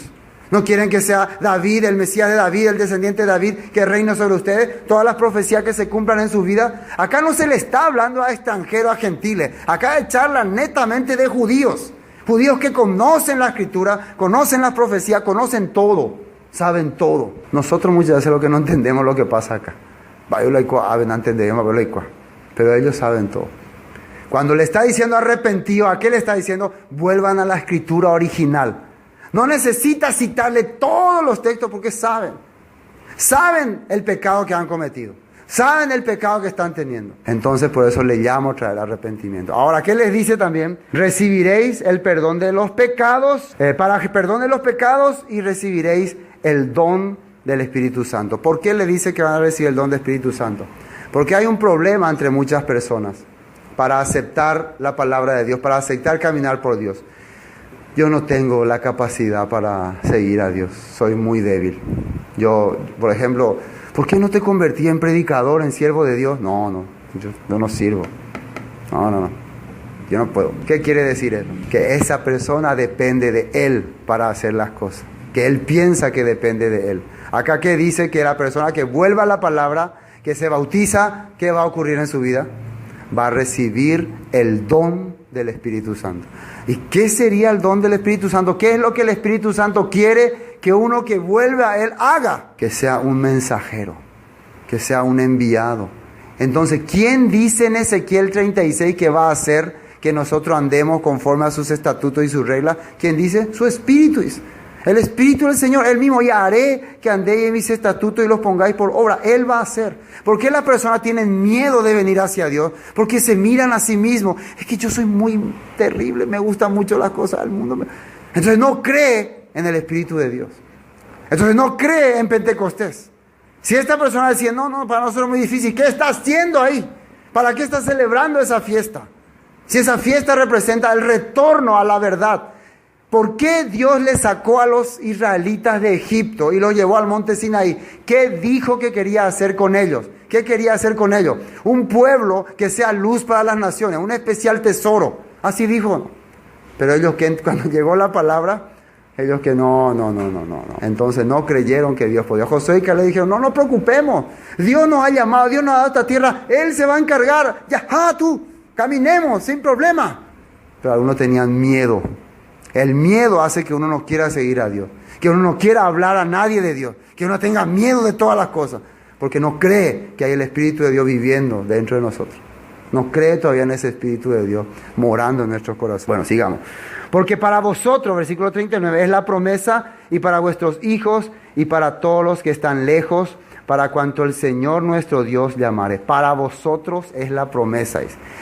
¿No quieren que sea David, el Mesías de David, el descendiente de David, que reine sobre ustedes? Todas las profecías que se cumplan en su vida. Acá no se le está hablando a extranjeros, a gentiles. Acá charla netamente de judíos. Judíos que conocen la Escritura, conocen las profecías, conocen todo. Saben todo. Nosotros muchas veces lo que no entendemos lo que pasa acá. Pero ellos saben todo. Cuando le está diciendo arrepentido, ¿a qué le está diciendo? Vuelvan a la Escritura original. No necesita citarle todos los textos porque saben. Saben el pecado que han cometido. Saben el pecado que están teniendo. Entonces por eso le llamo a traer arrepentimiento. Ahora, ¿qué les dice también? Recibiréis el perdón de los pecados. Para perdón de los pecados y recibiréis el don del Espíritu Santo. ¿Por qué le dice que van a recibir el don del Espíritu Santo? Porque hay un problema entre muchas personas para aceptar la palabra de Dios, para aceptar caminar por Dios. Yo no tengo la capacidad para seguir a Dios, soy muy débil. Yo, por ejemplo, ¿por qué no te convertí en predicador, en siervo de Dios? No, yo no sirvo. No, yo no puedo. ¿Qué quiere decir eso? Que esa persona depende de Él para hacer las cosas. Que él piensa que depende de él. Acá que dice que la persona que vuelva a la palabra, que se bautiza, ¿qué va a ocurrir en su vida? Va a recibir el don del Espíritu Santo. ¿Y qué sería el don del Espíritu Santo? ¿Qué es lo que el Espíritu Santo quiere que uno que vuelve a él haga? Que sea un mensajero, que sea un enviado. Entonces, ¿quién dice en Ezequiel 36 que va a hacer que nosotros andemos conforme a sus estatutos y sus reglas? ¿Quién dice? Su Espíritu dice. El Espíritu del Señor, Él mismo, y haré que andéis en mis estatutos y los pongáis por obra. Él va a hacer. ¿Por qué las personas tienen miedo de venir hacia Dios? Porque se miran a sí mismos. Es que yo soy muy terrible, me gustan mucho las cosas del mundo. Entonces no cree en el Espíritu de Dios. Entonces no cree en Pentecostés. Si esta persona decía, no, para nosotros es muy difícil, ¿qué está haciendo ahí? ¿Para qué está celebrando esa fiesta? Si esa fiesta representa el retorno a la verdad. ¿Por qué Dios le sacó a los israelitas de Egipto y los llevó al monte Sinaí? ¿Qué dijo que quería hacer con ellos? ¿Qué quería hacer con ellos? Un pueblo que sea luz para las naciones, un especial tesoro. Así dijo. Pero ellos que cuando llegó la palabra, ellos que no. Entonces no creyeron que Dios podía. Josué y Caleb dijeron, no nos preocupemos. Dios nos ha llamado, Dios nos ha dado esta tierra. Él se va a encargar. Ya, tú, caminemos sin problema. Pero algunos tenían miedo. El miedo hace que uno no quiera seguir a Dios, que uno no quiera hablar a nadie de Dios, que uno tenga miedo de todas las cosas, porque no cree que hay el Espíritu de Dios viviendo dentro de nosotros. No cree todavía en ese Espíritu de Dios morando en nuestros corazones. Bueno, sigamos. Porque para vosotros, versículo 39, es la promesa, y para vuestros hijos, y para todos los que están lejos, para cuanto el Señor nuestro Dios llamare. Para vosotros es la promesa,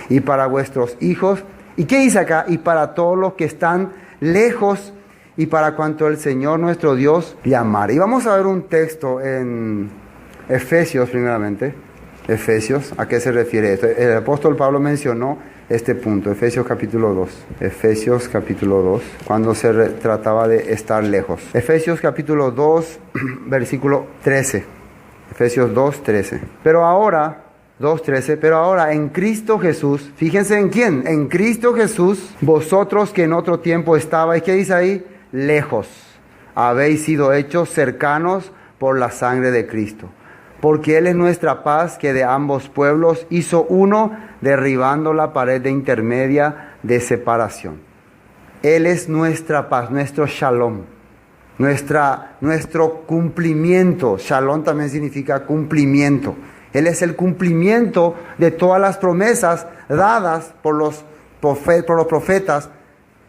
y para vuestros hijos. ¿Y qué dice acá? Y para todos los que están lejos, y para cuanto el Señor nuestro Dios llamare. Y vamos a ver un texto en Efesios primeramente. Efesios, ¿a qué se refiere esto? El apóstol Pablo mencionó este punto, Efesios capítulo 2. Efesios capítulo 2, cuando se trataba de estar lejos. Efesios capítulo 2, versículo 13. Efesios 2, 13. Pero ahora, 2:13, pero ahora en Cristo Jesús, fíjense en quién, en Cristo Jesús, vosotros que en otro tiempo estabais, ¿qué dice ahí? Lejos, habéis sido hechos cercanos por la sangre de Cristo. Porque Él es nuestra paz, que de ambos pueblos hizo uno, derribando la pared de intermedia de separación. Él es nuestra paz, nuestro shalom, nuestro cumplimiento. Shalom también significa cumplimiento. Él es el cumplimiento de todas las promesas dadas por los profetas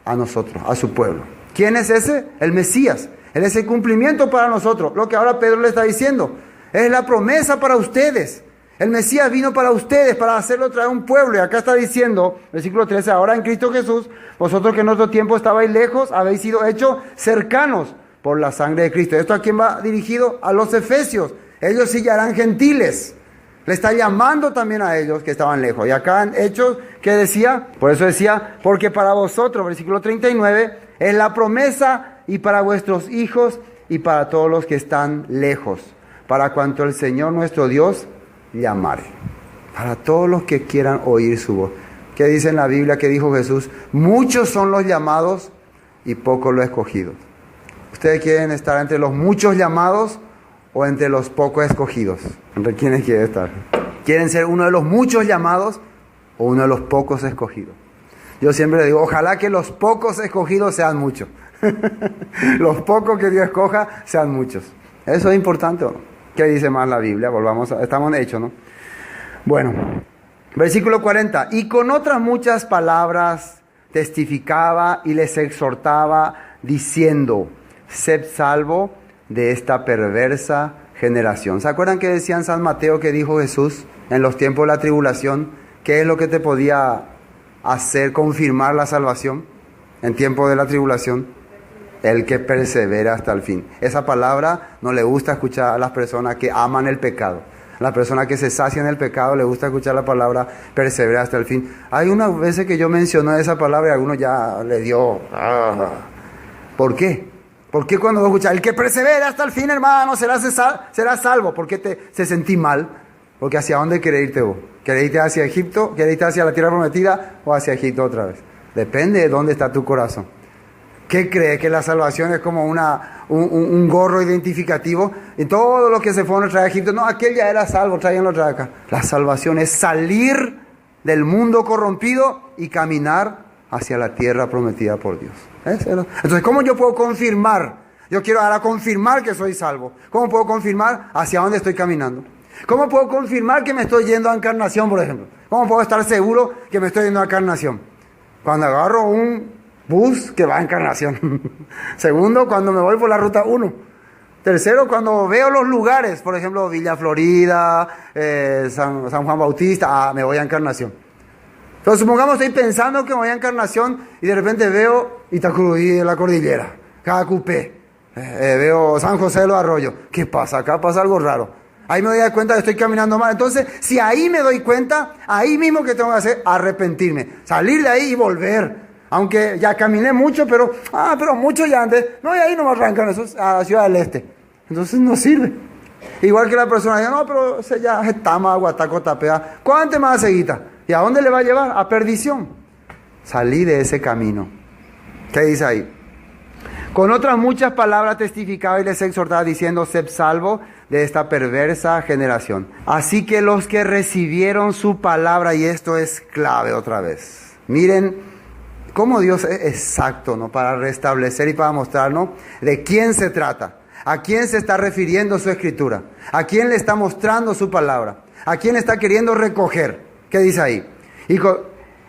a nosotros, a su pueblo. ¿Quién es ese? El Mesías. Él es el cumplimiento para nosotros. Lo que ahora Pedro le está diciendo. Es la promesa para ustedes. El Mesías vino para ustedes, para hacerlo traer un pueblo. Y acá está diciendo, versículo 13, ahora en Cristo Jesús, vosotros que en otro tiempo estabais lejos, habéis sido hechos cercanos por la sangre de Cristo. ¿Esto a quién va dirigido? A los efesios. Ellos sí ya eran gentiles. Le está llamando también a ellos que estaban lejos. Y acá en Hechos, ¿qué decía? Por eso decía, porque para vosotros, versículo 39, es la promesa y para vuestros hijos y para todos los que están lejos, para cuanto el Señor nuestro Dios llamare. Para todos los que quieran oír su voz. ¿Qué dice en la Biblia? ¿Qué dijo Jesús? Muchos son los llamados y pocos los escogidos. ¿Ustedes quieren estar entre los muchos llamados o entre los pocos escogidos? ¿Entre quiénes quieren estar? ¿Quieren ser uno de los muchos llamados o uno de los pocos escogidos? Yo siempre digo, ojalá que los pocos escogidos sean muchos. Los pocos que Dios escoja sean muchos. ¿Eso es importante o no? ¿Qué dice más la Biblia? Estamos en Hechos, ¿no? Bueno, versículo 40. Y con otras muchas palabras testificaba y les exhortaba diciendo, sed salvo de esta perversa generación. ¿Se acuerdan que decía en San Mateo que dijo Jesús en los tiempos de la tribulación? ¿Qué es lo que te podía hacer confirmar la salvación en tiempos de la tribulación? El que persevera hasta el fin. Esa palabra no le gusta escuchar a las personas que aman el pecado. A las personas que se sacian el pecado le gusta escuchar la palabra persevera hasta el fin. Hay unas veces que yo mencioné esa palabra y a algunos ya le dio... ¿Por qué? ¿Por qué cuando vos escuchás el que persevera hasta el fin, hermano, será salvo? ¿Por qué se sentí mal? Porque ¿hacia dónde querés irte vos? ¿Querés irte hacia Egipto? ¿Querés irte hacia la tierra prometida? ¿O hacia Egipto otra vez? Depende de dónde está tu corazón. ¿Qué cree? ¿Que la salvación es como un gorro identificativo? Y todos los que se fueron a traer a Egipto, no, aquel ya era salvo, tráiganlo otra vez acá. La salvación es salir del mundo corrompido y caminar hacia la tierra prometida por Dios. Entonces, ¿cómo yo puedo confirmar? Yo quiero ahora confirmar que soy salvo. ¿Cómo puedo confirmar hacia dónde estoy caminando? ¿Cómo puedo confirmar que me estoy yendo a Encarnación, por ejemplo? ¿Cómo puedo estar seguro que me estoy yendo a Encarnación? Cuando agarro un bus que va a Encarnación. Segundo, cuando me voy por la ruta 1. Tercero, cuando veo los lugares, por ejemplo, Villa Florida, San Juan Bautista, me voy a Encarnación. Entonces, supongamos estoy pensando que me voy a Encarnación y de repente veo Itacurubí de la Cordillera, Cacupé, veo San José de los Arroyos. ¿Qué pasa? Acá pasa algo raro. Ahí me doy cuenta que estoy caminando mal. Entonces, si ahí me doy cuenta, ahí mismo que tengo que hacer, arrepentirme, salir de ahí y volver. Aunque ya caminé mucho, pero mucho ya antes. No, y ahí no me arrancan esos a la Ciudad del Este. Entonces no sirve. Igual que la persona dice, no, pero ese ya está más guataco tapea. ¿Cuánto más seguita? ¿Y a dónde le va a llevar? A perdición. Salí de ese camino. ¿Qué dice ahí? Con otras muchas palabras testificaba y les exhortaba diciendo, sed salvo de esta perversa generación. Así que los que recibieron su palabra, y esto es clave otra vez. Miren cómo Dios es exacto, ¿no? Para restablecer y para mostrarnos de quién se trata, a quién se está refiriendo su escritura, a quién le está mostrando su palabra, a quién está queriendo recoger. ¿Qué dice ahí?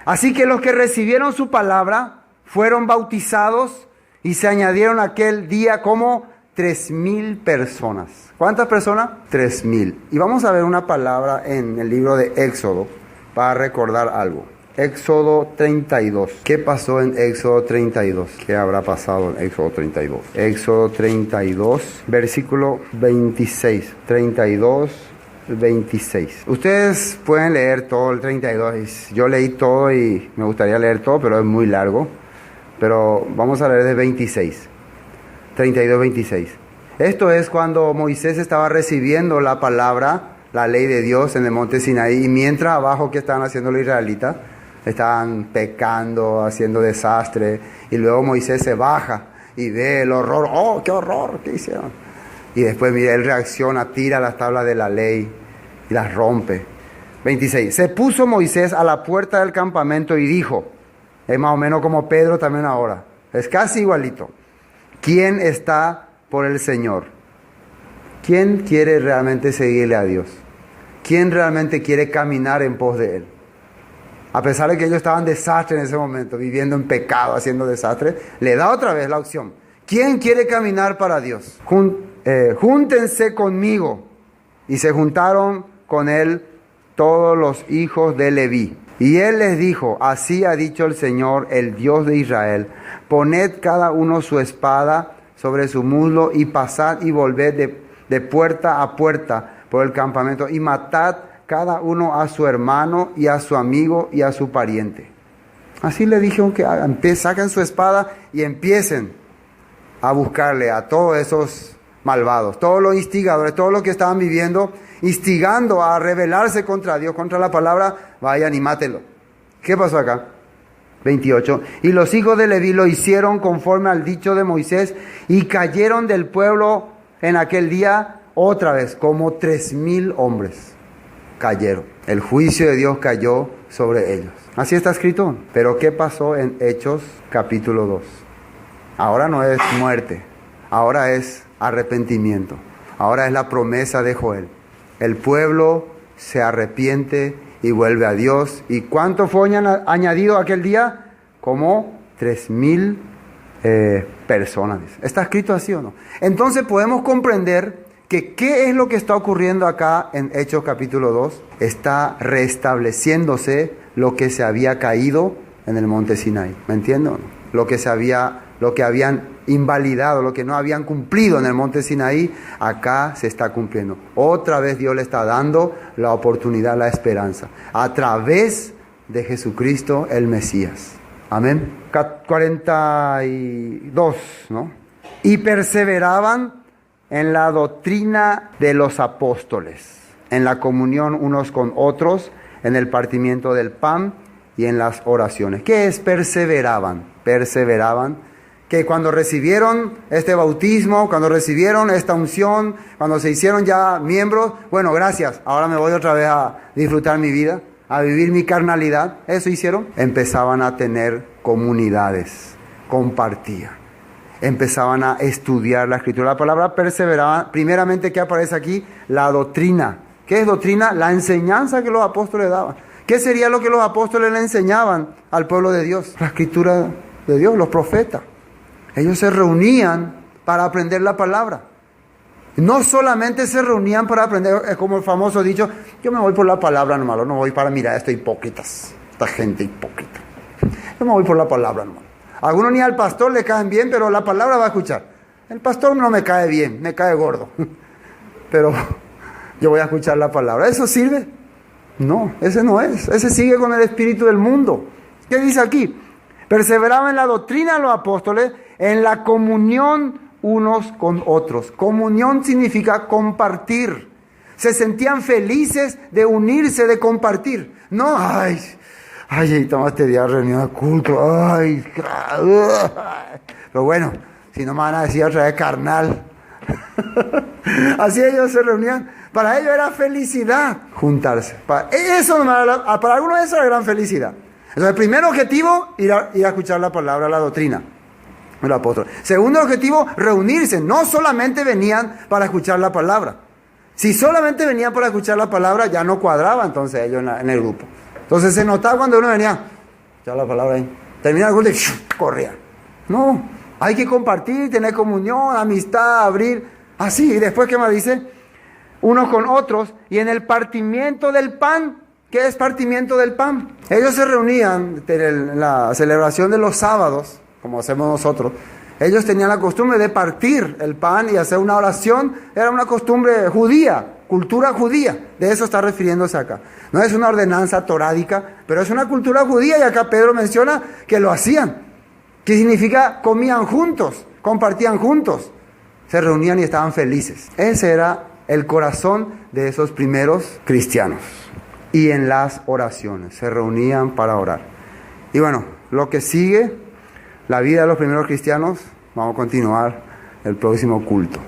Así que los que recibieron su palabra fueron bautizados y se añadieron aquel día como 3,000 personas. ¿Cuántas personas? 3,000. Y vamos a ver una palabra en el libro de Éxodo para recordar algo. Éxodo 32. ¿Qué pasó en Éxodo 32? ¿Qué habrá pasado en Éxodo 32? Éxodo 32, versículo 26. 32, 26. Ustedes pueden leer todo el 32. Yo leí todo y me gustaría leer todo, pero es muy largo. Pero vamos a leer de 26. 32, 26. Esto es cuando Moisés estaba recibiendo la palabra la ley de Dios en el monte Sinaí, y mientras abajo, ¿qué estaban haciendo los israelitas? Estaban pecando, haciendo desastre, y luego Moisés se baja y ve el horror. ¡Oh, qué horror! ¿Qué hicieron? Y después, mira, él reacciona, tira las tablas de la ley y las rompe. 26. Se puso Moisés a la puerta del campamento y dijo, es más o menos como Pedro también ahora, es casi igualito: ¿quién está por el Señor? ¿Quién quiere realmente seguirle a Dios? ¿Quién realmente quiere caminar en pos de Él? A pesar de que ellos estaban en desastre en ese momento, viviendo en pecado, haciendo desastre, le da otra vez la opción. ¿Quién quiere caminar para Dios? Júntense conmigo. Y se juntaron con él todos los hijos de Leví. Y él les dijo, así ha dicho el Señor, el Dios de Israel: poned cada uno su espada sobre su muslo y pasad y volved de puerta a puerta por el campamento y matad cada uno a su hermano y a su amigo y a su pariente. Así le dijeron que hagan, saquen su espada y empiecen a buscarle a todos esos malvados, todos los instigadores, todos los que estaban viviendo, instigando a rebelarse contra Dios, contra la palabra. Vayan y mátelo. ¿Qué pasó acá? 28. Y los hijos de Leví lo hicieron conforme al dicho de Moisés y cayeron del pueblo en aquel día otra vez, como 3,000 hombres cayeron. El juicio de Dios cayó sobre ellos. Así está escrito. Pero ¿qué pasó en Hechos capítulo 2? Ahora no es muerte, ahora es arrepentimiento. Ahora es la promesa de Joel. El pueblo se arrepiente y vuelve a Dios. ¿Y cuánto fue añadido aquel día? Como 3,000 personas. ¿Está escrito así o no? Entonces podemos comprender que ¿qué es lo que está ocurriendo acá en Hechos capítulo 2? Está restableciéndose lo que se había caído en el monte Sinaí. ¿Me entienden? Lo que habían invalidado, lo que no habían cumplido en el monte Sinaí, acá se está cumpliendo. Otra vez Dios le está dando la oportunidad, la esperanza, a través de Jesucristo el Mesías. Amén. 42, ¿no? Y perseveraban en la doctrina de los apóstoles, en la comunión unos con otros, en el partimiento del pan y en las oraciones. ¿Qué es perseveraban? Perseveraban que cuando recibieron este bautismo, cuando recibieron esta unción, cuando se hicieron ya miembros, bueno, gracias, ahora me voy otra vez a disfrutar mi vida, a vivir mi carnalidad. Eso hicieron. Empezaban a tener comunidades, compartían. Empezaban a estudiar la Escritura. La palabra perseveraban, primeramente, ¿qué aparece aquí? La doctrina. ¿Qué es doctrina? La enseñanza que los apóstoles daban. ¿Qué sería lo que los apóstoles le enseñaban al pueblo de Dios? La Escritura de Dios, los profetas. Ellos se reunían para aprender la palabra. No solamente se reunían para aprender, es como el famoso dicho, yo me voy por la palabra nomás, no voy para mirar a estos hipócritas, esta gente hipócrita. Yo me voy por la palabra nomás. Algunos ni al pastor le caen bien, pero la palabra va a escuchar. El pastor no me cae bien, me cae gordo. Pero yo voy a escuchar la palabra. ¿Eso sirve? No, ese no es. Ese sigue con el espíritu del mundo. ¿Qué dice aquí? Perseveraban en la doctrina de los apóstoles, en la comunión unos con otros. Comunión significa compartir. Se sentían felices de unirse, de compartir. No, ay, estamos este día reunión de culto, pero bueno, si no me van a decir otra vez carnal. Así ellos se reunían. Para ellos era felicidad juntarse. Para algunos eso era gran felicidad. Entonces, el primer objetivo, ir a escuchar la palabra, la doctrina del apóstol. Segundo objetivo, reunirse. No solamente venían para escuchar la palabra. Si solamente venían para escuchar la palabra, ya no cuadraba entonces ellos en el grupo. Entonces se notaba cuando uno venía, ya la palabra ahí, terminaba el culto y corría. No, hay que compartir, tener comunión, amistad, abrir, así. Y después, ¿qué más dice? Unos con otros, y en el partimiento del pan. ¿Qué es partimiento del pan? Ellos se reunían en la celebración de los sábados, como hacemos nosotros. Ellos tenían la costumbre de partir el pan y hacer una oración. Era una costumbre judía, cultura judía. De eso está refiriéndose acá. No es una ordenanza torádica, pero es una cultura judía. Y acá Pedro menciona que lo hacían. ¿Qué significa? Comían juntos, compartían juntos. Se reunían y estaban felices. Ese era el corazón de esos primeros cristianos. Y en las oraciones, se reunían para orar. Y bueno, lo que sigue, la vida de los primeros cristianos, vamos a continuar el próximo culto.